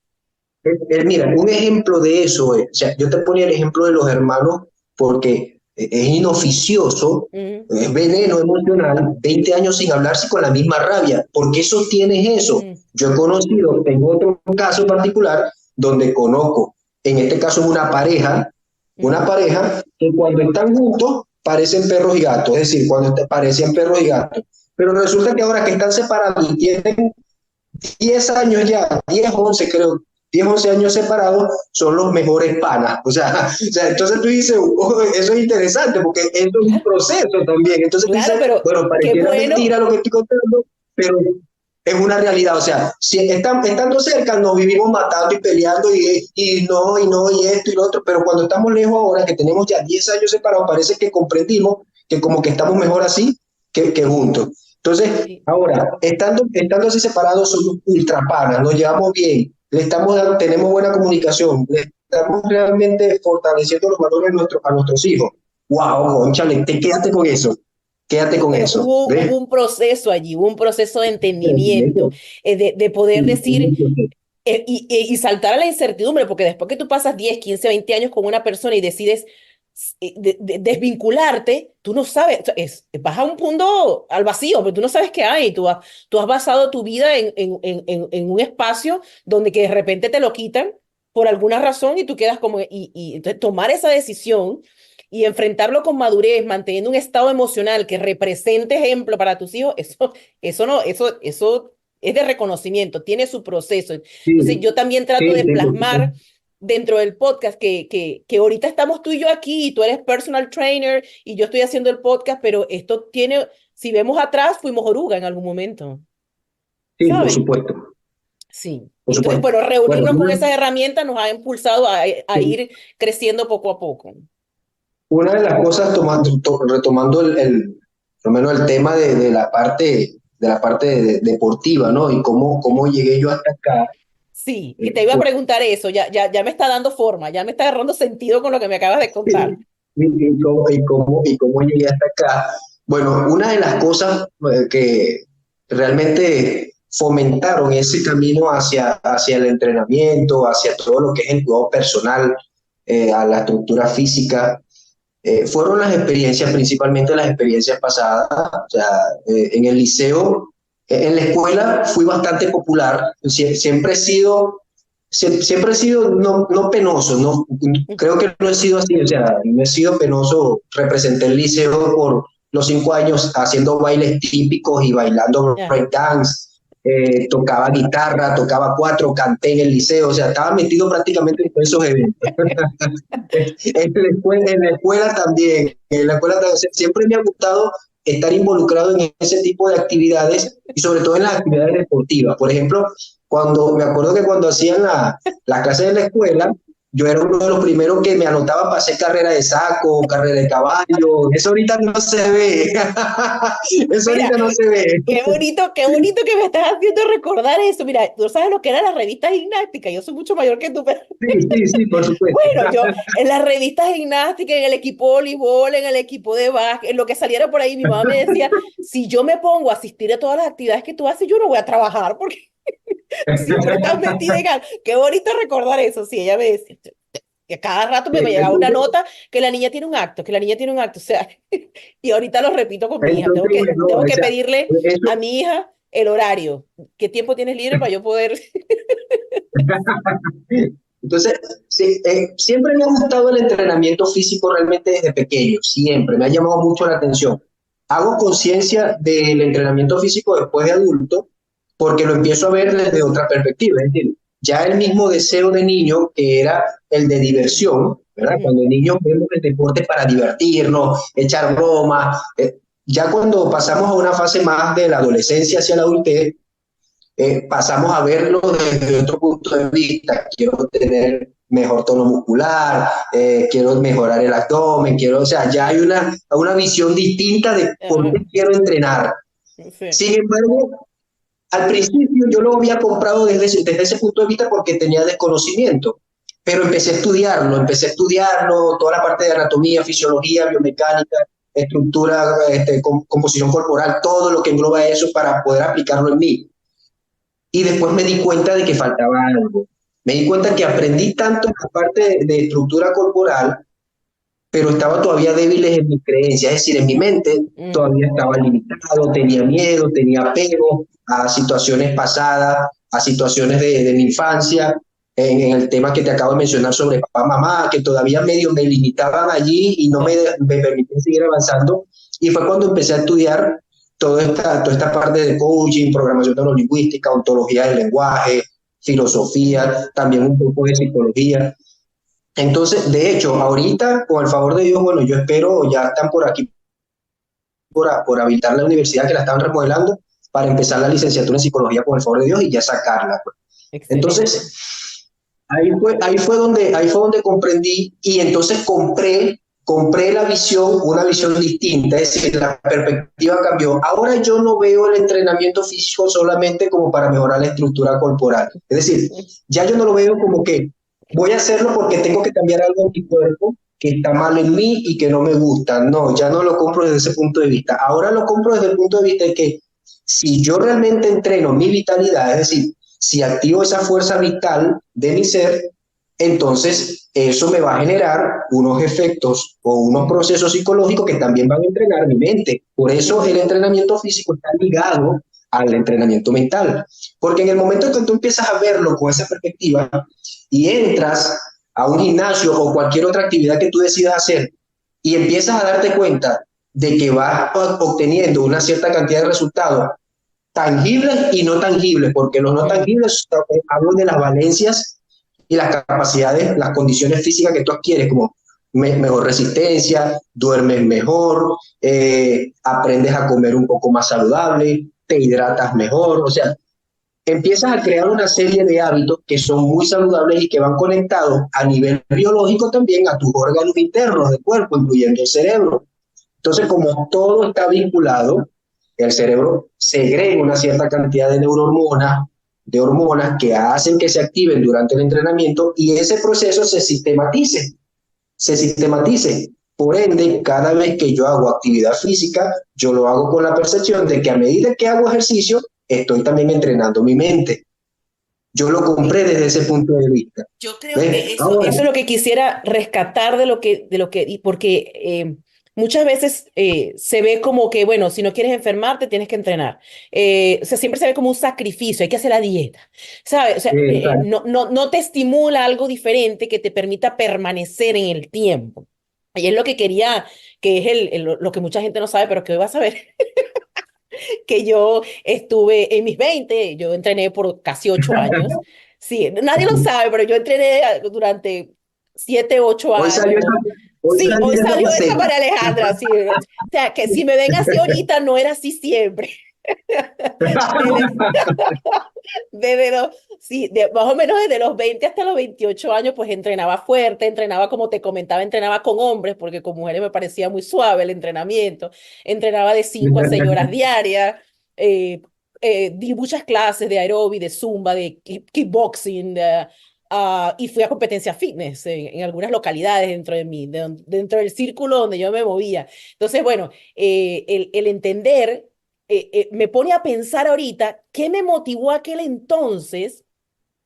Speaker 1: Mira, un ejemplo de eso, o sea, yo te ponía el ejemplo de los hermanos porque es inoficioso,
Speaker 2: Ujú,
Speaker 1: es veneno emocional, 20 años sin hablarse con la misma rabia. ¿Por qué sostienes eso?
Speaker 2: ujú,
Speaker 1: Yo he conocido, tengo otro caso particular donde conozco, en este caso una
Speaker 2: ujú,
Speaker 1: pareja que cuando están juntos parecen perros y gatos, es decir, cuando parecían perros y gatos. Pero resulta que ahora que están separados y tienen 10 años ya, 10 11 creo, 10 11 años separados, son los mejores panas. Entonces tú dices, oh, eso es interesante porque eso es un
Speaker 2: claro,
Speaker 1: proceso también. Entonces tú
Speaker 2: claro,
Speaker 1: dices,
Speaker 2: pero
Speaker 1: bueno,
Speaker 2: qué
Speaker 1: pareciera
Speaker 2: bueno.
Speaker 1: mentira lo que estoy contando, pero es una realidad. O sea, si estando cerca nos vivimos matando y peleando y esto y lo otro, pero cuando estamos lejos ahora, que tenemos ya 10 años separados, parece que comprendimos que como que estamos mejor así que juntos. Entonces,
Speaker 2: Sí.
Speaker 1: ahora, estando así separados, somos ultrapanas, nos llevamos bien, tenemos buena comunicación, le estamos realmente fortaleciendo los valores a nuestros hijos. ¡Wow! Conchale, quédate con
Speaker 2: Pero
Speaker 1: eso,
Speaker 2: hubo
Speaker 1: ¿ves?
Speaker 2: un proceso allí, hubo un proceso de entendimiento, de poder decir y saltar a la incertidumbre, porque después que tú pasas 10, 15, 20 años con una persona y decides desvincularte, tú no sabes, o sea, vas a un punto al vacío, pero tú no sabes qué hay, tú has basado tu vida en un espacio donde que de repente te lo quitan por alguna razón y tú quedas como, y entonces tomar esa decisión y enfrentarlo con madurez, manteniendo un estado emocional que represente ejemplo para tus hijos, eso no, eso es de reconocimiento, tiene su proceso.
Speaker 1: Sí,
Speaker 2: Entonces, yo también trato
Speaker 1: sí,
Speaker 2: de
Speaker 1: sí, por supuesto.
Speaker 2: plasmar dentro del podcast que ahorita estamos tú y yo aquí, y tú eres personal trainer y yo estoy haciendo el podcast, pero esto tiene, si vemos atrás, fuimos oruga en algún momento,
Speaker 1: Sí, por
Speaker 2: ¿sabes?
Speaker 1: supuesto,
Speaker 2: Sí.
Speaker 1: por
Speaker 2: Entonces,
Speaker 1: supuesto.
Speaker 2: bueno,
Speaker 1: Bueno,
Speaker 2: reunirnos con esas herramientas nos ha impulsado a
Speaker 1: sí,
Speaker 2: ir creciendo poco a poco.
Speaker 1: una de las cosas, retomando por lo menos el tema de la parte deportiva, ¿no? Y cómo
Speaker 2: Ujú.
Speaker 1: llegué yo hasta acá.
Speaker 2: Sí, y te iba a preguntar eso, ya me está dando forma, ya me está agarrando sentido con lo que me acabas de contar.
Speaker 1: Y cómo llegué hasta acá. Bueno, una de las cosas que realmente fomentaron ese camino hacia el entrenamiento, hacia todo lo que es el juego personal, a la estructura física, fueron las experiencias, principalmente las experiencias pasadas. O sea, en el liceo, en la escuela fui bastante popular, siempre he sido. siempre he sido no penoso, no, creo que no he sido así, o sea, no he sido penoso. Representé el liceo por los 5 años haciendo bailes típicos y bailando
Speaker 2: Ya.
Speaker 1: breakdance. Tocaba guitarra, tocaba cuatro, canté en el liceo, o sea, estaba metido prácticamente en todos esos eventos. En la escuela también, en la escuela también, o sea, siempre me ha gustado estar involucrado en ese tipo de actividades y sobre todo en las actividades deportivas. Por ejemplo, me acuerdo que cuando hacían las clases de la escuela, yo era uno de los primeros que me anotaba para hacer carrera de saco, carrera de caballo. Eso ahorita no se ve. Eso
Speaker 2: Mira,
Speaker 1: ahorita no se ve.
Speaker 2: qué bonito que me estás haciendo recordar eso. Mira, tú sabes lo que eran las revistas gimnásticas. Yo soy mucho mayor que tú, pero
Speaker 1: Sí, sí, sí, por supuesto.
Speaker 2: bueno, yo en las revistas gimnásticas, en el equipo de voleibol, en el equipo de básquet, en lo que saliera por ahí, mi mamá me decía, si yo me pongo a asistir a todas las actividades que tú haces, yo no voy a trabajar porque siempre estás metida en algo. Qué bonito recordar eso. Sí, ella me decía, que cada rato me llegaba una
Speaker 1: Entonces,
Speaker 2: nota que la niña tiene un acto, que la niña tiene un acto, o sea, y ahorita lo repito con mi hija,
Speaker 1: bueno,
Speaker 2: tengo
Speaker 1: o
Speaker 2: que
Speaker 1: sea,
Speaker 2: pedirle a
Speaker 1: eso.
Speaker 2: mi hija el horario, qué tiempo tienes libre para yo poder.
Speaker 1: Entonces, sí, siempre me ha gustado el entrenamiento físico realmente desde pequeño, siempre, me ha llamado mucho la atención. Hago conciencia del entrenamiento físico después de adulto porque lo empiezo a ver desde otra perspectiva, es decir, ya el mismo deseo de niño que era el de diversión, ¿verdad?
Speaker 2: Ujú,
Speaker 1: Cuando niños vemos el deporte para divertirnos, echar bromas, ya cuando pasamos a una fase más de la adolescencia hacia la adultez, pasamos a verlo desde otro punto de vista. Quiero tener mejor tono muscular, quiero mejorar el abdomen, o sea, ya hay
Speaker 2: sí,
Speaker 1: una visión distinta de por
Speaker 2: ajá,
Speaker 1: qué quiero entrenar.
Speaker 2: sí,
Speaker 1: Sin embargo, al principio yo lo había comprado desde ese punto de vista porque tenía desconocimiento, pero empecé a estudiarlo, toda la parte de anatomía, fisiología, biomecánica, estructura, composición corporal, todo lo que engloba eso para poder aplicarlo en mí. Y después me di cuenta de que faltaba algo. Me di cuenta que aprendí tanto en la parte de estructura corporal, pero estaba todavía débil en mis creencias, es decir, en mi mente
Speaker 2: mm,
Speaker 1: todavía estaba limitado, tenía miedo, tenía apego a situaciones pasadas, a situaciones de mi infancia, en el tema que te acabo de mencionar sobre papá, mamá, que todavía medio me limitaban allí y no
Speaker 2: sí,
Speaker 1: me permitían seguir avanzando. Y fue cuando empecé a estudiar toda esta parte de coaching, programación neurolingüística, ontología del lenguaje,
Speaker 2: ujú,
Speaker 1: filosofía, también un poco de psicología. Entonces, de hecho, ahorita, con el favor de Dios, bueno, yo espero, ya están por aquí, por habilitar la universidad que la estaban remodelando, para empezar la licenciatura en psicología con el favor de Dios y ya sacarla, pues.
Speaker 2: excelente.
Speaker 1: Entonces, ahí fue donde comprendí y entonces compré la visión, una visión distinta, es decir, la perspectiva cambió. Ahora yo no veo el entrenamiento físico solamente como para mejorar la estructura corporal. Es decir, ya yo no lo veo como que voy a hacerlo porque tengo que cambiar algo en mi cuerpo que está mal en mí y que no me gusta. No, ya no lo compro desde ese punto de vista. Ahora lo compro desde el punto de vista de que si yo realmente entreno mi vitalidad, es decir, si activo esa fuerza vital de mi ser, entonces eso me va a generar unos efectos o unos procesos psicológicos que también van a entrenar mi mente. Por eso el
Speaker 2: Ujú,
Speaker 1: entrenamiento físico está ligado al entrenamiento mental. Porque en el momento en que tú empiezas a verlo con esa perspectiva y entras a un gimnasio o cualquier otra actividad que tú decidas hacer y empiezas a darte cuenta de que vas obteniendo una cierta cantidad de resultados tangibles y no tangibles, porque los no
Speaker 2: ujú,
Speaker 1: tangibles hablo de las valencias y las capacidades, las condiciones físicas que tú adquieres, como mejor resistencia, duermes mejor, aprendes a comer un poco más saludable, te hidratas mejor, o sea, empiezas a crear una serie de hábitos que son muy saludables y que van conectados a nivel biológico también a tus órganos internos del cuerpo, incluyendo el cerebro. Entonces, como todo está vinculado, el cerebro segrega una cierta cantidad de hormonas que hacen que se activen durante el entrenamiento y ese proceso se sistematice. Por ende, cada vez que yo hago actividad física, yo lo hago con la percepción de que a medida que hago ejercicio, estoy también entrenando mi mente. Yo lo
Speaker 2: sí.
Speaker 1: compré desde ese punto de vista.
Speaker 2: Yo creo
Speaker 1: ¿Ves?
Speaker 2: que eso
Speaker 1: Ahora,
Speaker 2: es lo que quisiera rescatar de lo que, y porque muchas veces se ve como que, bueno, si no quieres enfermarte, tienes que entrenar. O sea, siempre se ve como un sacrificio, hay que hacer la dieta, ¿sabes? O sea,
Speaker 1: Exacto.
Speaker 2: no te estimula algo diferente que te permita permanecer en el tiempo. Y es lo que quería, que es lo que mucha gente no sabe, pero que hoy vas a ver, que yo estuve en mis 20, yo entrené por casi 8 años. Sí, nadie lo sabe, pero yo entrené durante 7, ocho
Speaker 1: Hoy salió
Speaker 2: años.
Speaker 1: hoy
Speaker 2: Sí,
Speaker 1: salió
Speaker 2: hoy
Speaker 1: esa
Speaker 2: salió esa
Speaker 1: faceta.
Speaker 2: María Alejandra, sí. O sea, que si me ven así ahorita, no era así siempre. Desde, sí, más o menos desde los 20 hasta los 28 años, pues entrenaba fuerte, entrenaba como te comentaba, entrenaba con hombres, porque con mujeres me parecía muy suave el entrenamiento. Entrenaba de 5 a 6 horas diarias. eh, Di muchas clases de aeróbic, de zumba, de kickboxing, y fui a competencia fitness en algunas localidades dentro del círculo donde yo me movía. Entonces, bueno, el entender me pone a pensar ahorita qué me motivó aquel entonces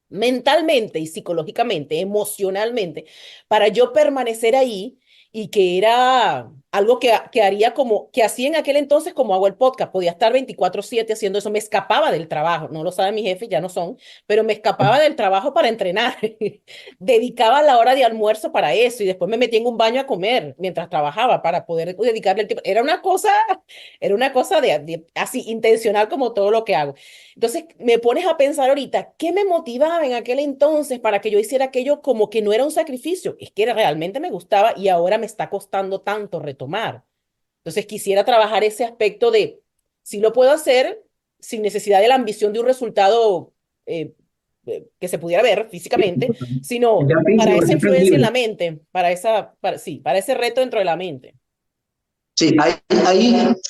Speaker 2: mentalmente y psicológicamente, emocionalmente, para yo permanecer ahí y que era algo que haría como, que hacía en aquel entonces como hago el podcast, podía estar 24/7 haciendo eso, me escapaba del trabajo, no lo saben mis jefes, ya no son, pero me escapaba del trabajo para entrenar, dedicaba la hora de almuerzo para eso y después me metía en un baño a comer mientras trabajaba para poder dedicarle el tiempo, era una cosa así intencional como todo lo que hago. Entonces me pones a pensar ahorita, ¿qué me motivaba en aquel entonces para que yo hiciera aquello como que no era un sacrificio? Es que realmente me gustaba y ahora me está costando tanto retomar. Entonces quisiera trabajar ese aspecto de si lo puedo hacer sin necesidad de la ambición de un resultado eh, que se pudiera ver físicamente, sino
Speaker 1: Ya
Speaker 2: para
Speaker 1: físico,
Speaker 2: esa
Speaker 1: ya
Speaker 2: influencia en
Speaker 1: tangible.
Speaker 2: la mente, sí, para ese reto dentro de la mente.
Speaker 1: Sí,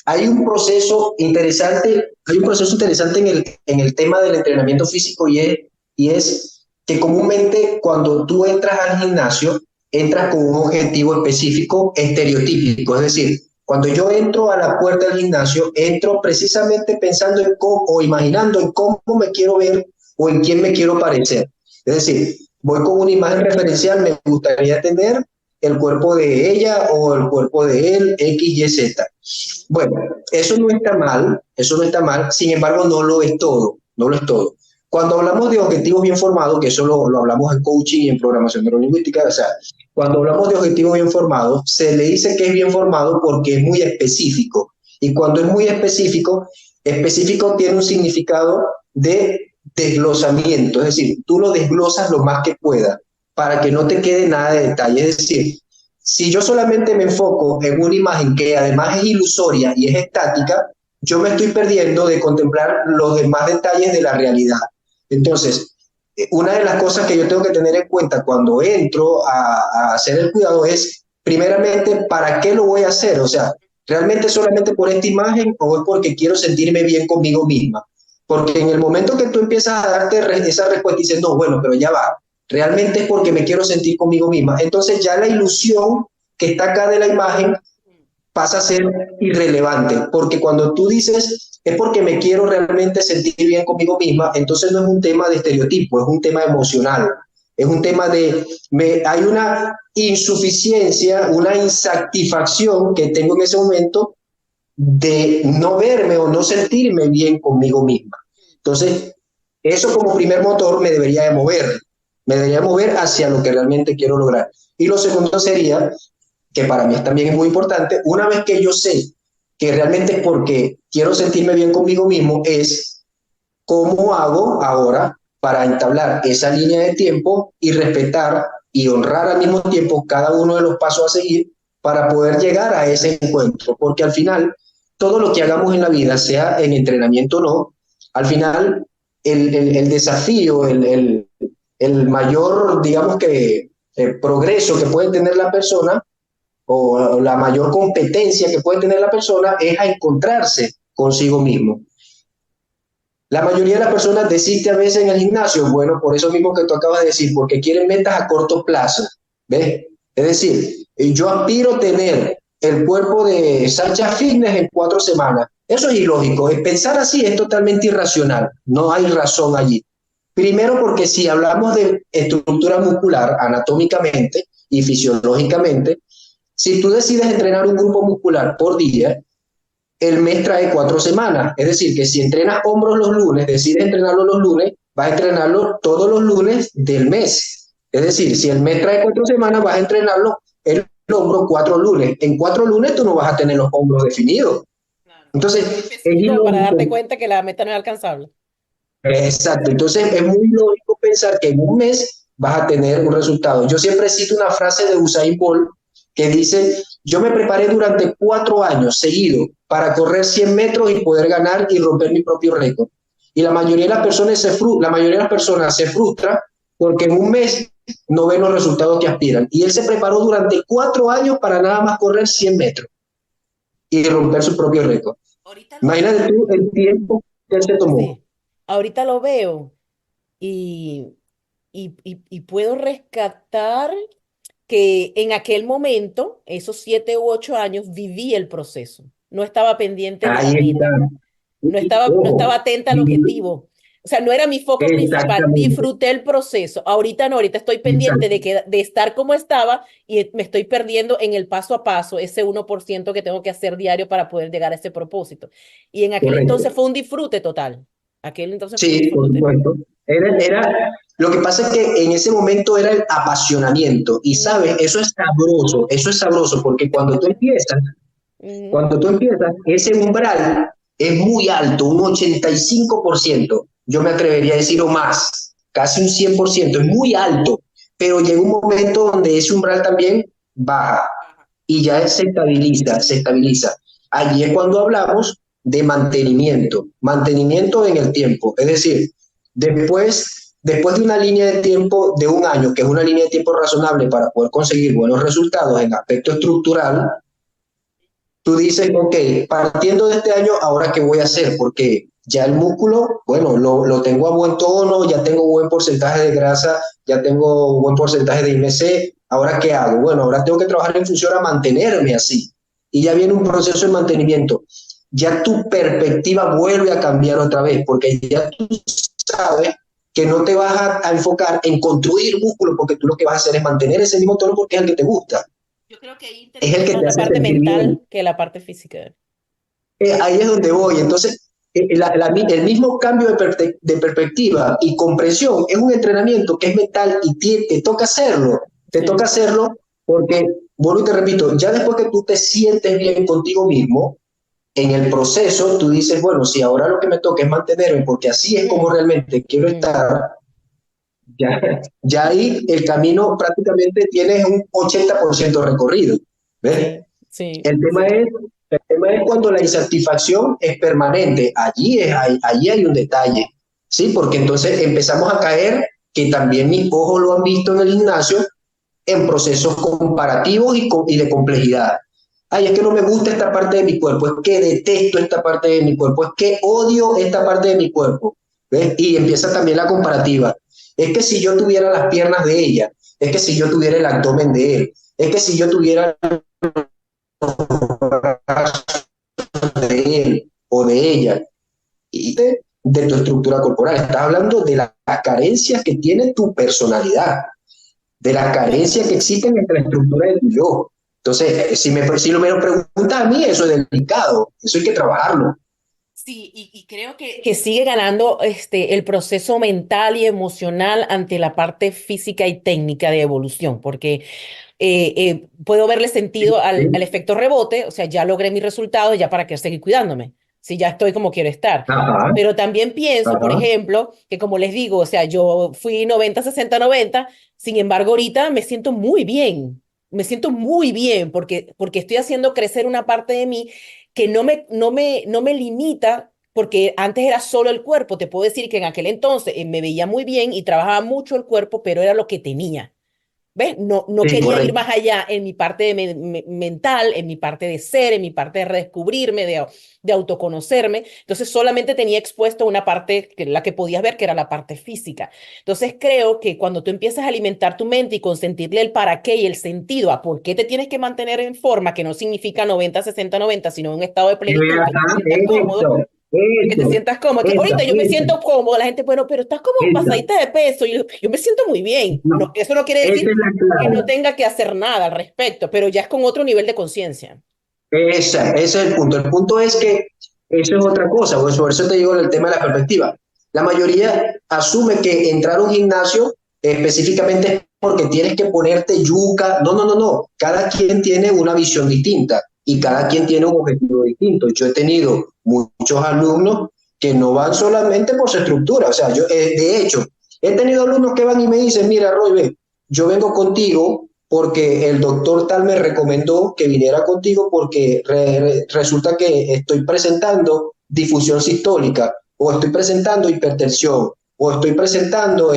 Speaker 1: hay un proceso interesante, hay un proceso interesante en el tema del entrenamiento físico y es que comúnmente cuando tú entras al gimnasio, entras con un objetivo específico, estereotípico. Es decir, cuando yo entro a la puerta del gimnasio, entro precisamente pensando en cómo o imaginando en cómo me quiero ver o en quién me quiero parecer. Es decir, voy con una imagen referencial, me gustaría tener el cuerpo de ella o el cuerpo de él, X, Y, Z. Bueno, eso no está mal, sin embargo no lo es todo, no lo es todo. Cuando hablamos de objetivos bien formados, que eso lo hablamos en coaching y en programación neurolingüística, o sea, cuando hablamos de objetivos bien formados, se le dice que es bien formado porque es muy específico. Y cuando es muy específico, específico tiene un significado de desglosamiento, es decir, tú lo desglosas lo más que puedas para que no te quede nada de detalle. Es decir, si yo solamente me enfoco en una imagen que además es ilusoria y es estática, yo me estoy perdiendo de contemplar los demás detalles de la realidad. Entonces, una de las cosas que yo tengo que tener en cuenta cuando entro a hacer el cuidado es, primeramente, ¿para qué lo voy a hacer? O sea, ¿realmente solamente por esta imagen o es porque quiero sentirme bien conmigo misma? Porque en el momento que tú empiezas a darte esa respuesta y dices, no, bueno, pero ya va, realmente es porque me quiero sentir conmigo misma. Entonces ya la ilusión que está acá de la imagen pasa a ser irrelevante, porque cuando tú dices es porque me quiero realmente sentir bien conmigo misma, entonces no es un tema de estereotipo, es un tema emocional, es un tema hay una insuficiencia, una insatisfacción que tengo en ese momento de no verme o no sentirme bien conmigo misma. Entonces, eso como primer motor me debería mover hacia lo que realmente quiero lograr. Y lo segundo sería, que para mí también es muy importante, una vez que yo sé que realmente es porque quiero sentirme bien conmigo mismo, es cómo hago ahora para entablar esa línea de tiempo y respetar y honrar al mismo tiempo cada uno de los pasos a seguir para poder llegar a ese encuentro. Porque al final, todo lo que hagamos en la vida, sea en entrenamiento o no, al final el desafío, el mayor, digamos que, progreso que puede tener la persona o la mayor competencia que puede tener la persona es a encontrarse consigo mismo. La mayoría de las personas desiste a veces en el gimnasio, bueno, por eso mismo que tú acabas de decir, porque quieren metas a corto plazo, ¿ves? Es decir, yo aspiro a tener el cuerpo de Sacha Fitness en 4 semanas. Eso es ilógico, pensar así es totalmente irracional, no hay razón allí. Primero porque si hablamos de estructura muscular anatómicamente y fisiológicamente, Si tú decides entrenar un grupo muscular por día, el mes trae 4 semanas. Es decir, que si entrenas hombros los lunes, decides entrenarlo los lunes, vas a entrenarlo todos los lunes del mes. Es decir, si el mes trae 4 semanas, vas a entrenarlo el hombro 4 lunes. En 4 lunes tú no vas a tener los hombros definidos.
Speaker 2: Claro.
Speaker 1: Entonces,
Speaker 2: Muy
Speaker 1: es
Speaker 2: específico para darte
Speaker 1: ilógico.
Speaker 2: cuenta que la meta no es alcanzable.
Speaker 1: Exacto. Entonces, es muy lógico pensar que en un mes vas a tener un resultado. Yo siempre cito una frase de Usain Bolt que dice, yo me preparé durante 4 años seguidos para correr 100 metros y poder ganar y romper mi propio récord. Y la mayoría de las personas se frustra porque en un mes no ven los resultados que aspiran. Y él se preparó durante 4 años para nada más correr 100 metros y romper su propio récord.
Speaker 2: Ahorita lo
Speaker 1: Imagínate
Speaker 2: veo,
Speaker 1: tú el tiempo que él se tomó.
Speaker 2: sí, ahorita lo veo y, y puedo rescatar que en aquel momento, esos 7 u 8 años, viví el proceso. No estaba pendiente de la
Speaker 1: Ahí está.
Speaker 2: meta, no estaba
Speaker 1: Ojo,
Speaker 2: atenta al objetivo. O sea, no era mi foco principal.
Speaker 1: exactamente,
Speaker 2: Disfruté el proceso. Ahorita no, ahorita estoy pendiente
Speaker 1: exacto,
Speaker 2: de estar como estaba y me estoy perdiendo en el paso a paso, ese 1% que tengo que hacer diario para poder llegar a ese propósito. Y en aquel entonces
Speaker 1: correcto.
Speaker 2: fue un disfrute total. Aquel entonces fue un
Speaker 1: Sí, por
Speaker 2: disfrute.
Speaker 1: supuesto. Lo que pasa es que en ese momento era el apasionamiento y sabes,
Speaker 2: Ujú,
Speaker 1: eso es sabroso porque
Speaker 2: ujú.
Speaker 1: cuando tú empiezas, ese umbral es muy alto, un 85%, yo me atrevería a decir o más, casi un 100%, es muy alto, pero llega un momento donde ese umbral también baja y ya se estabiliza. Allí es cuando hablamos de mantenimiento en el tiempo, es decir, después de una línea de tiempo de un año, que es una línea de tiempo razonable para poder conseguir buenos resultados en aspecto estructural, tú dices, ok, partiendo de este año, ¿ahora qué voy a hacer? Porque ya el músculo, bueno, lo tengo a buen tono, ya tengo buen porcentaje de grasa, ya tengo buen porcentaje de IMC, ¿ahora qué hago? Bueno, ahora tengo que trabajar en función a mantenerme así. Y ya viene un proceso de mantenimiento. Ya tu perspectiva vuelve a cambiar otra vez, porque ya tú sabes que no te vas a enfocar en construir músculo, porque tú lo que vas a hacer es mantener ese mismo tono porque es el que te gusta,
Speaker 2: Yo creo que ahí
Speaker 1: es el
Speaker 2: interviene
Speaker 1: que
Speaker 2: más
Speaker 1: te
Speaker 2: la
Speaker 1: hace
Speaker 2: parte
Speaker 1: sentir bien.
Speaker 2: mental que la parte física.
Speaker 1: Ahí es donde voy. Entonces, el mismo cambio de perspectiva y comprensión es un entrenamiento que es mental y te toca hacerlo. Te toca
Speaker 2: Sí.
Speaker 1: hacerlo porque, vuelvo y te repito, ya después que tú te sientes bien contigo mismo, en el proceso tú dices, bueno, si ahora lo que me toca es mantenerme, porque así es como
Speaker 2: Mm,
Speaker 1: realmente quiero
Speaker 2: mm.
Speaker 1: estar, ya ahí el camino prácticamente tienes un 80% recorrido. ¿Ves?
Speaker 2: Sí, sí,
Speaker 1: El tema
Speaker 2: sí.
Speaker 1: es, el tema es cuando la insatisfacción es permanente. Allí hay un detalle, ¿sí? Porque entonces empezamos a caer, que también mis ojos lo han visto en el gimnasio, en procesos comparativos y de complejidad. Ay, es que no me gusta esta parte de mi cuerpo, es que detesto esta parte de mi cuerpo, es que odio esta parte de mi cuerpo. ¿Ves? Y empieza también la comparativa. Es que si yo tuviera las piernas de ella, es que si yo tuviera el abdomen de él, es que si yo tuviera de él o de ella y de tu estructura corporal. Estás hablando de las carencias que tiene tu personalidad, de las carencias que existen entre la estructura de tu yo. Entonces, si lo me lo preguntas a mí, eso es delicado, eso hay que trabajarlo.
Speaker 2: Sí, y creo que sigue ganando el proceso mental y emocional ante la parte física y técnica de evolución, porque puedo verle sentido al
Speaker 1: ¿Sí?
Speaker 2: efecto rebote, o sea, ya logré mis resultados, ya para qué seguir cuidándome, si ya estoy como quiero estar.
Speaker 1: Ajá,
Speaker 2: Pero también pienso, por
Speaker 1: ajá.
Speaker 2: ejemplo, que como les digo, o sea, yo fui 90 60 90, sin embargo, ahorita me siento muy bien porque estoy haciendo crecer una parte de mí que no me limita. Porque antes era solo el cuerpo, te puedo decir que en aquel entonces me veía muy bien y trabajaba mucho el cuerpo, pero era lo que tenía. ¿Ves? No
Speaker 1: Sí,
Speaker 2: quería ir
Speaker 1: correcto.
Speaker 2: más allá en mi parte de mental, en mi parte de ser, en mi parte de redescubrirme, de autoconocerme. Entonces solamente tenía expuesto una parte, que la que podías ver, que era la parte física. Entonces creo que cuando tú empiezas a alimentar tu mente y consentirle el para qué y el sentido a por qué te tienes que mantener en forma, que no significa 90 60 90 sino un estado de plenitud, que te
Speaker 1: Ajá,
Speaker 2: sientas cómodo. que te
Speaker 1: Eso,
Speaker 2: sientas cómodo. Que
Speaker 1: esa,
Speaker 2: ahorita yo me
Speaker 1: esa,
Speaker 2: siento cómodo, la gente, bueno, pero estás como
Speaker 1: esa.
Speaker 2: pasadita de peso. Y yo me siento muy bien.
Speaker 1: No,
Speaker 2: No, eso no quiere
Speaker 1: esa
Speaker 2: decir
Speaker 1: es la
Speaker 2: que no
Speaker 1: clave.
Speaker 2: tenga que hacer nada al respecto, pero ya es con otro nivel de conciencia.
Speaker 1: Ese es el punto. El punto es que eso es otra cosa, pues por eso te digo el tema de la perspectiva. La mayoría asume que entrar a un gimnasio específicamente es porque tienes que ponerte yuca. No, no, no, no. Cada quien tiene una visión distinta y cada
Speaker 2: Ujú.
Speaker 1: quien tiene un objetivo distinto. Yo he tenido muchos alumnos que no van solamente por su estructura. O sea, yo, de hecho, he tenido alumnos que van y me dicen, mira, Roy, ve, yo vengo contigo porque el doctor tal me recomendó que viniera contigo porque resulta que estoy presentando difusión sistólica o estoy presentando hipertensión o estoy presentando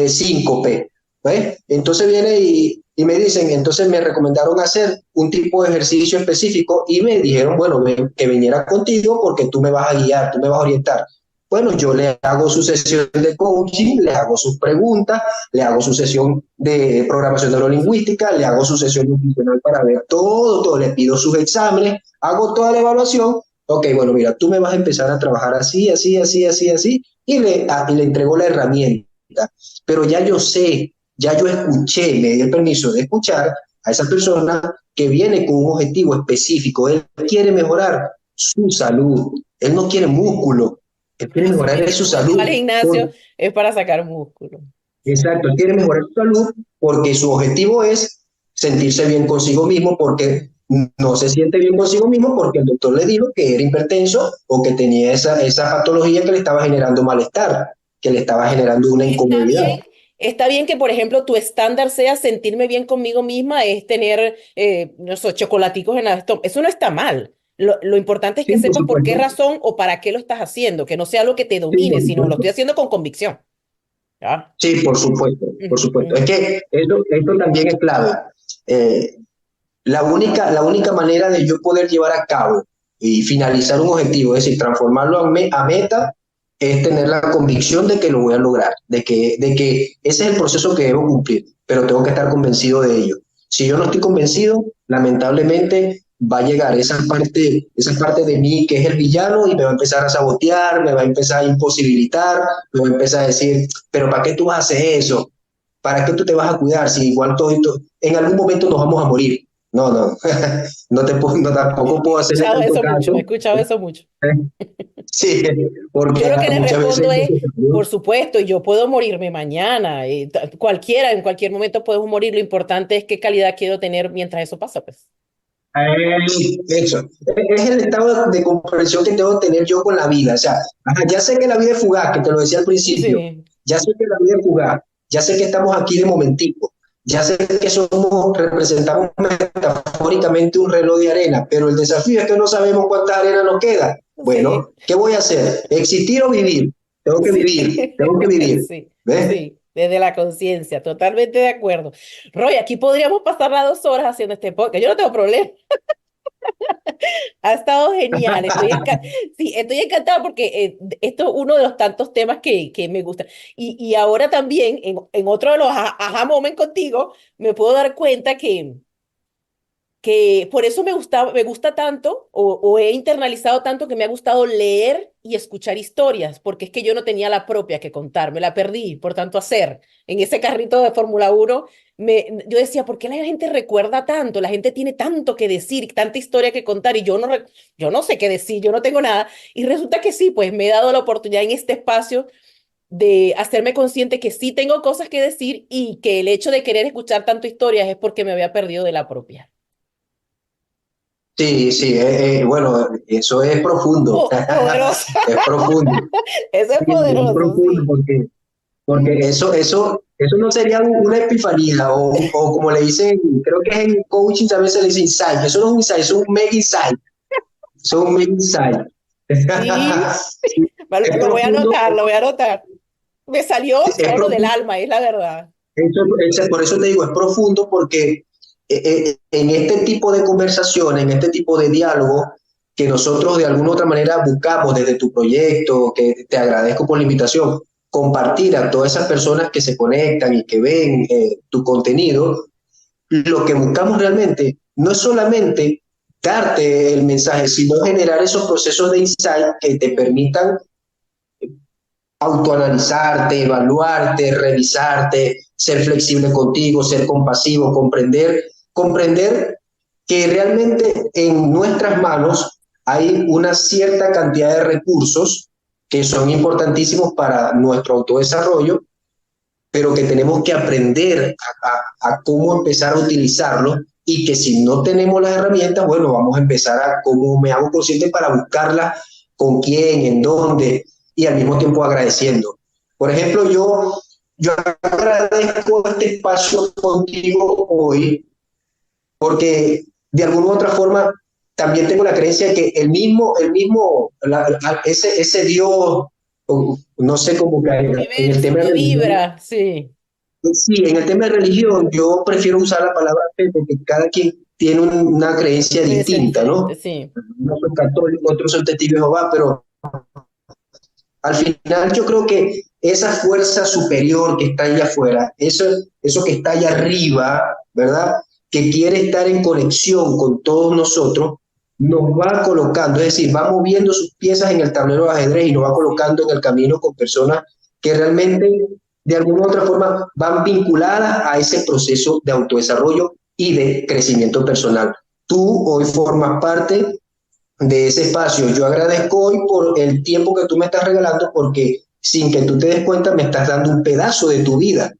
Speaker 1: síncope. ¿Ves? Entonces viene y me dicen, entonces me recomendaron hacer un tipo de ejercicio específico y me dijeron, bueno, que viniera contigo porque tú me vas a guiar, tú me vas a orientar. Bueno, yo le hago su sesión de coaching, le hago sus preguntas, le hago su sesión de programación neurolingüística, le hago su sesión nutricional para ver todo, le pido sus exámenes, hago toda la evaluación. Ok, bueno, mira, tú me vas a empezar a trabajar así, así, así, así, así, y le entrego la herramienta. Pero ya yo sé, ya yo escuché, me di el permiso de escuchar a esa persona que viene con un objetivo específico. Él quiere mejorar su salud, él no quiere músculo, él quiere
Speaker 2: Así
Speaker 1: mejorar su
Speaker 2: mismo, el que va al
Speaker 1: salud.
Speaker 2: gimnasio es para sacar músculo.
Speaker 1: Exacto, él quiere mejorar su salud porque su objetivo es sentirse bien consigo mismo porque no se siente bien consigo mismo porque el doctor le dijo que era hipertenso o que tenía esa patología que le estaba generando malestar, que le estaba generando una
Speaker 2: Y
Speaker 1: incomodidad.
Speaker 2: está bien que, por ejemplo, tu estándar sea sentirme bien conmigo misma, es tener, no sé, chocolaticos en la estómago. Eso no está mal. Lo importante es
Speaker 1: Sí,
Speaker 2: que
Speaker 1: por
Speaker 2: sepas por qué
Speaker 1: supuesto.
Speaker 2: razón o para qué lo estás haciendo, que no sea algo que te
Speaker 1: Sí,
Speaker 2: domine,
Speaker 1: por
Speaker 2: sino lo
Speaker 1: supuesto.
Speaker 2: estoy haciendo con convicción. ¿Ya?
Speaker 1: Sí, por supuesto, por
Speaker 2: Ujú,
Speaker 1: supuesto. Es
Speaker 2: ujú.
Speaker 1: que esto también es clave. Eh, la única manera de yo poder llevar a cabo y finalizar un objetivo, es decir, transformarlo a meta, es tener la convicción de que lo voy a lograr, de que ese es el proceso que debo cumplir, pero tengo que estar convencido de ello. Si yo no estoy convencido, lamentablemente va a llegar esa parte de mí que es el villano y me va a empezar a sabotear, me va a empezar a imposibilitar, me va a empezar a decir, pero ¿para qué tú haces eso? ¿Para qué tú te vas a cuidar si igual todo esto, en algún momento nos vamos a morir? No, no, no, tampoco
Speaker 2: He
Speaker 1: puedo hacerle
Speaker 2: escuchado
Speaker 1: tanto
Speaker 2: eso mucho, he
Speaker 1: caso.
Speaker 2: escuchado eso mucho.
Speaker 1: Sí,
Speaker 2: Yo
Speaker 1: porque
Speaker 2: lo que les
Speaker 1: muchas veces
Speaker 2: respondo es, por supuesto, yo puedo morirme mañana, cualquiera, en cualquier momento podemos morir, lo importante es qué calidad quiero tener mientras eso pasa, pues.
Speaker 1: eso, es el estado de comprensión que tengo que tener yo con la vida. O sea, ajá, ya sé que la vida es fugaz, que te lo decía al principio,
Speaker 2: Sí,
Speaker 1: ya sé que la vida es fugaz, ya sé que estamos aquí de momentico, ya sé que representamos metafóricamente un reloj de arena, pero el desafío es que no sabemos cuánta arena nos queda.
Speaker 2: sí,
Speaker 1: Bueno, ¿qué voy a hacer? ¿Existir o vivir? Tengo que
Speaker 2: sí,
Speaker 1: vivir, tengo que vivir.
Speaker 2: sí,
Speaker 1: ¿Ves?
Speaker 2: sí, desde la conciencia, totalmente de acuerdo. Roy, aquí podríamos pasar las 2 horas haciendo este podcast, yo no tengo problema. Ha estado genial, sí, estoy encantada porque esto es uno de los tantos temas que me gusta. Y ahora también, en otro de los aha moment contigo, me puedo dar cuenta que por eso me gusta tanto o he internalizado tanto que me ha gustado leer y escuchar historias, porque es que yo no tenía la propia que contar, me la perdí por tanto hacer. En ese carrito de Fórmula 1, yo decía, ¿por qué la gente recuerda tanto? La gente tiene tanto que decir, tanta historia que contar y yo no sé qué decir, yo no tengo nada. Y resulta que sí, pues me he dado la oportunidad en este espacio de hacerme consciente que sí tengo cosas que decir y que el hecho de querer escuchar tanto historias es porque me había perdido de la propia.
Speaker 1: Sí, sí, bueno, eso es profundo,
Speaker 2: Poderoso.
Speaker 1: es profundo.
Speaker 2: Eso es
Speaker 1: Sí, es
Speaker 2: poderoso,
Speaker 1: profundo
Speaker 2: sí.
Speaker 1: porque
Speaker 2: Ujú.
Speaker 1: eso no sería una epifanía o como le dicen, creo que en coaching también se le dice insight. Eso no es un insight, eso es un mega insight. Eso es un mega insight.
Speaker 2: Sí,
Speaker 1: Sí, es
Speaker 2: lo voy a
Speaker 1: profundo,
Speaker 2: anotar, lo voy a anotar. Me salió
Speaker 1: es
Speaker 2: solo del
Speaker 1: profundo.
Speaker 2: alma, es la verdad.
Speaker 1: Por eso te digo, es profundo porque en este tipo de conversaciones, en este tipo de diálogo, que nosotros de alguna u otra manera buscamos desde tu proyecto, que te agradezco por la invitación, compartir a todas esas personas que se conectan y que ven tu contenido, lo que buscamos realmente no es solamente darte el mensaje, sino generar esos procesos de insight que te permitan autoanalizarte, evaluarte, revisarte, ser flexible contigo, ser compasivo, comprender que realmente en nuestras manos hay una cierta cantidad de recursos que son importantísimos para nuestro autodesarrollo, pero que tenemos que aprender a cómo empezar a utilizarlo, y que si no tenemos las herramientas, bueno, vamos a empezar a cómo me hago consciente para buscarlas, con quién, en dónde, y al mismo tiempo agradeciendo. Por ejemplo, yo agradezco este espacio contigo hoy porque de alguna u otra forma también tengo la creencia de que ese Dios, no sé cómo que en el
Speaker 2: Universo
Speaker 1: tema de
Speaker 2: que
Speaker 1: religión,
Speaker 2: vibra, sí.
Speaker 1: sí, en el tema de religión yo prefiero usar la palabra fe porque cada quien tiene una creencia
Speaker 2: Creencia
Speaker 1: distinta,
Speaker 2: diferente,
Speaker 1: ¿no?
Speaker 2: sí.
Speaker 1: Unos son católicos, otros son testigos de Jehová, pero al final yo creo que esa fuerza superior que está allá afuera, eso que está allá arriba, ¿verdad? Que quiere estar en conexión con todos nosotros, nos va colocando, es decir, va moviendo sus piezas en el tablero de ajedrez y nos va colocando en el camino con personas que realmente de alguna u otra forma van vinculadas a ese proceso de autodesarrollo y de crecimiento personal. Tú hoy formas parte de ese espacio. Yo agradezco hoy por el tiempo que tú me estás regalando, porque sin que tú te des cuenta me estás dando un pedazo de tu vida.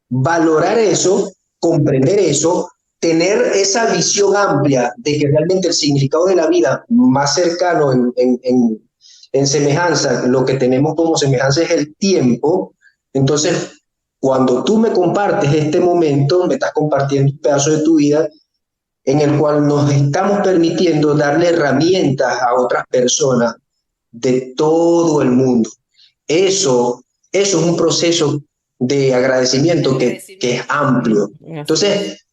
Speaker 1: Valorar eso, comprender eso, tener esa visión amplia de que realmente el significado de la vida más cercano en semejanza, lo que tenemos como semejanza es el tiempo. Entonces, cuando tú me compartes este momento, me estás compartiendo un pedazo de tu vida en el cual nos estamos permitiendo darle herramientas a otras personas de todo el mundo. Eso es un proceso de agradecimiento que es amplio.
Speaker 2: Así es.
Speaker 1: Entonces,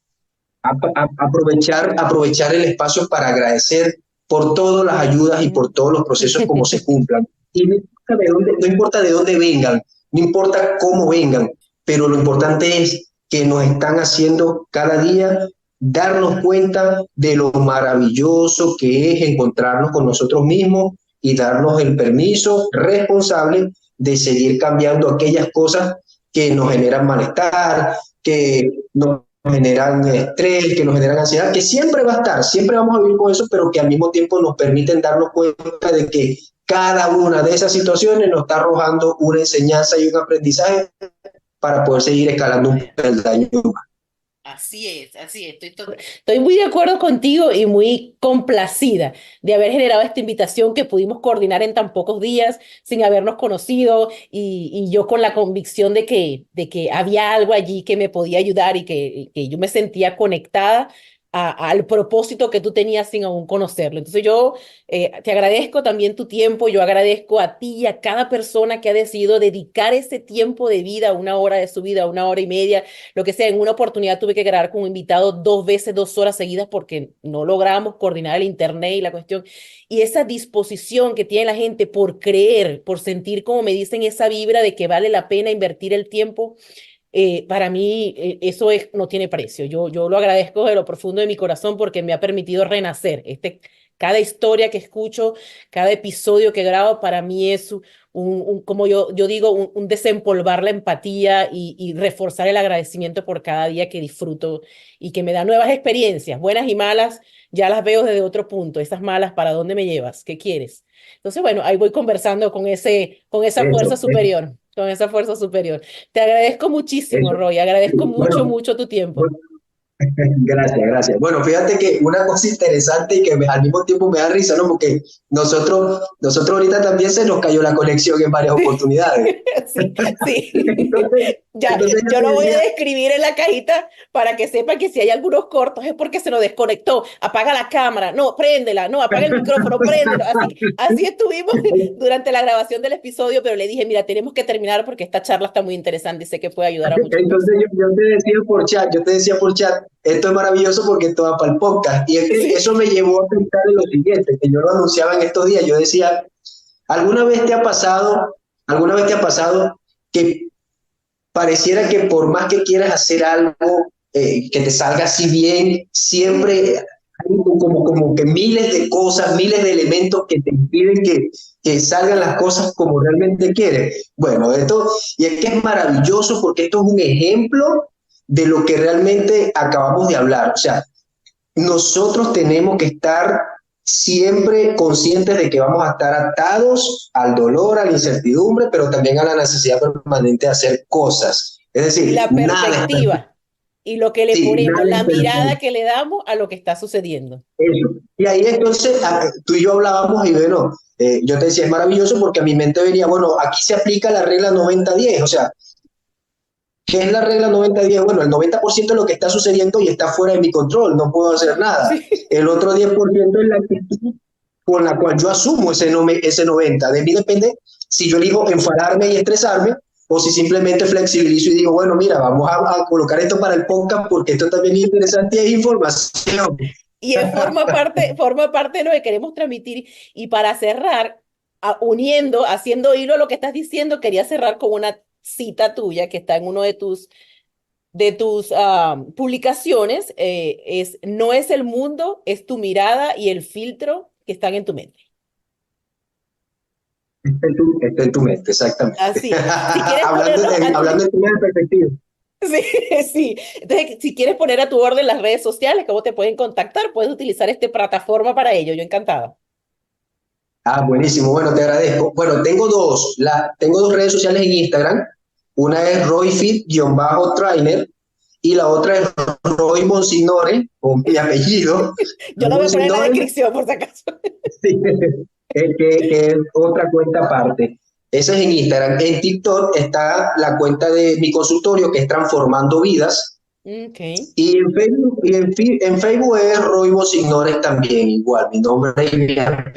Speaker 1: aprovechar el espacio para agradecer por todas las ayudas y por todos los procesos como se cumplan. Y no importa de dónde vengan, no importa cómo vengan, pero lo importante es que nos están haciendo cada día darnos cuenta de lo maravilloso que es encontrarnos con nosotros mismos y darnos el permiso responsable de seguir cambiando aquellas cosas que nos generan malestar, que nos generan estrés, que nos generan ansiedad, que siempre va a estar, siempre vamos a vivir con eso, pero que al mismo tiempo nos permiten darnos cuenta de que cada una de esas situaciones nos está arrojando una enseñanza y un aprendizaje para poder seguir escalando un peldaño.
Speaker 2: Así es. Estoy muy de acuerdo contigo y muy complacida de haber generado esta invitación que pudimos coordinar en tan pocos días sin habernos conocido y yo con la convicción de que había algo allí que me podía ayudar y que yo me sentía conectada al propósito que tú tenías sin aún conocerlo. Entonces yo te agradezco también tu tiempo, yo agradezco a ti y a cada persona que ha decidido dedicar ese tiempo de vida, 1 hora de su vida, 1 hora y media, lo que sea. En una oportunidad tuve que grabar con un invitado 2 veces, 2 horas seguidas porque no logramos coordinar el internet y la cuestión. Y esa disposición que tiene la gente por creer, por sentir, como me dicen, esa vibra de que vale la pena invertir el tiempo, para mí eso no tiene precio. Yo lo agradezco de lo profundo de mi corazón porque me ha permitido renacer. Cada historia que escucho, cada episodio que grabo, para mí es como yo digo, un desempolvar la empatía y reforzar el agradecimiento por cada día que disfruto y que me da nuevas experiencias, buenas y malas, ya las veo desde otro punto. Esas malas, ¿para dónde me llevas? ¿Qué quieres? Entonces, bueno, ahí voy conversando con esa fuerza
Speaker 1: Eso, eso,
Speaker 2: superior, con esa fuerza superior. Te agradezco muchísimo,
Speaker 1: eso.
Speaker 2: Roy, agradezco mucho,
Speaker 1: Bueno,
Speaker 2: mucho tu tiempo.
Speaker 1: bueno, gracias, gracias. Bueno, fíjate que una cosa interesante y que al mismo tiempo me da risa, ¿no? Porque nosotros ahorita también se nos cayó la conexión en varias oportunidades.
Speaker 2: Sí, sí.
Speaker 1: Entonces,
Speaker 2: Ya,
Speaker 1: entonces yo
Speaker 2: yo
Speaker 1: te
Speaker 2: lo voy a
Speaker 1: decía,
Speaker 2: describir en la cajita para que sepa que si hay algunos cortos es porque se nos desconectó. Apaga la cámara, no, préndela, no, apaga el micrófono, préndelo. Así estuvimos durante la grabación del episodio, pero le dije, mira, tenemos que terminar porque esta charla está muy interesante y sé que puede ayudar a muchas
Speaker 1: entonces
Speaker 2: personas.
Speaker 1: yo te decía por chat, esto es maravilloso porque esto va para el podcast. Y es que
Speaker 2: Sí.
Speaker 1: eso me llevó a pensar en lo siguiente, que yo lo anunciaba en estos días. Yo decía, ¿alguna vez te ha pasado, alguna vez te ha pasado que pareciera que por más que quieras hacer algo que te salga así bien, siempre hay como que miles de cosas, miles de elementos que te impiden que salgan las cosas como realmente quieres. Bueno, esto, y es que es maravilloso porque esto es un ejemplo de lo que realmente acabamos de hablar. O sea, nosotros tenemos que estar siempre conscientes de que vamos a estar atados al dolor, a la incertidumbre, pero también a la necesidad permanente de hacer cosas. Es
Speaker 2: Y
Speaker 1: decir,
Speaker 2: la perspectiva y lo que le
Speaker 1: sí,
Speaker 2: ponemos,
Speaker 1: nada
Speaker 2: la
Speaker 1: es
Speaker 2: mirada
Speaker 1: perfecto.
Speaker 2: que le damos a lo que está sucediendo.
Speaker 1: Eso. Y ahí entonces tú y yo hablábamos y bueno, yo te decía, es maravilloso porque a mi mente venía, bueno, aquí se aplica la regla 90-10, o sea, ¿qué es la regla 90-10? Bueno, el 90% de lo que está sucediendo y está fuera de mi control, no puedo hacer nada.
Speaker 2: Sí.
Speaker 1: El otro 10% es la actitud con la cual yo asumo ese 90. De mí depende si yo elijo enfadarme y estresarme o si simplemente flexibilizo y digo, bueno, mira, vamos a colocar esto para el podcast porque esto también es interesante y es información.
Speaker 2: Forma parte de lo que queremos transmitir. Y para cerrar, uniendo, haciendo hilo a lo que estás diciendo, quería cerrar con una cita tuya que está en uno de tus publicaciones. No es el mundo, es tu mirada y el filtro que están en tu mente.
Speaker 1: Está en tu mente, exactamente.
Speaker 2: Así es. Si quieres
Speaker 1: hablando,
Speaker 2: ponerlo a tu...
Speaker 1: hablando de tema de perspectiva.
Speaker 2: Sí, sí. Entonces, si quieres poner a tu orden las redes sociales, ¿cómo te pueden contactar? Puedes utilizar esta plataforma para ello. Yo encantada.
Speaker 1: Ah, buenísimo, bueno, te agradezco. Bueno, tengo dos redes sociales en Instagram. Una es royfit-trainer y la otra es Roy Monsignore, con mi apellido.
Speaker 2: Yo
Speaker 1: Roy
Speaker 2: lo voy a poner en la
Speaker 1: Monsignore,
Speaker 2: descripción por si acaso.
Speaker 1: sí, que es otra cuenta aparte. Esa es en Instagram. En TikTok está la cuenta de mi consultorio, que es Transformando Vidas.
Speaker 2: Ok.
Speaker 1: Y en Facebook, en Facebook es Roy Monsignore también, igual, mi nombre y mi apellido.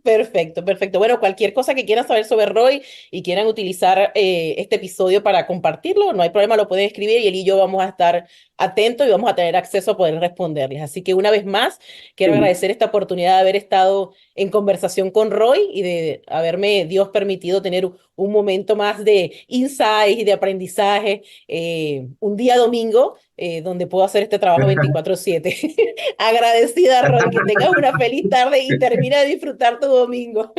Speaker 2: Perfecto, perfecto. Bueno, cualquier cosa que quieran saber sobre Roy y quieran utilizar este episodio para compartirlo, no hay problema, lo pueden escribir y él y yo vamos a estar atentos y vamos a tener acceso a poder responderles. Así que una vez más, quiero
Speaker 1: Sí.
Speaker 2: agradecer esta oportunidad de haber estado en conversación con Roy y de haberme Dios permitido tener un momento más de insight y de aprendizaje, un día domingo, donde puedo hacer este trabajo 24/7. Agradecida, Roy, que tengas una feliz tarde y termina de disfrutar tu domingo.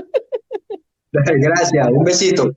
Speaker 1: Gracias, un besito.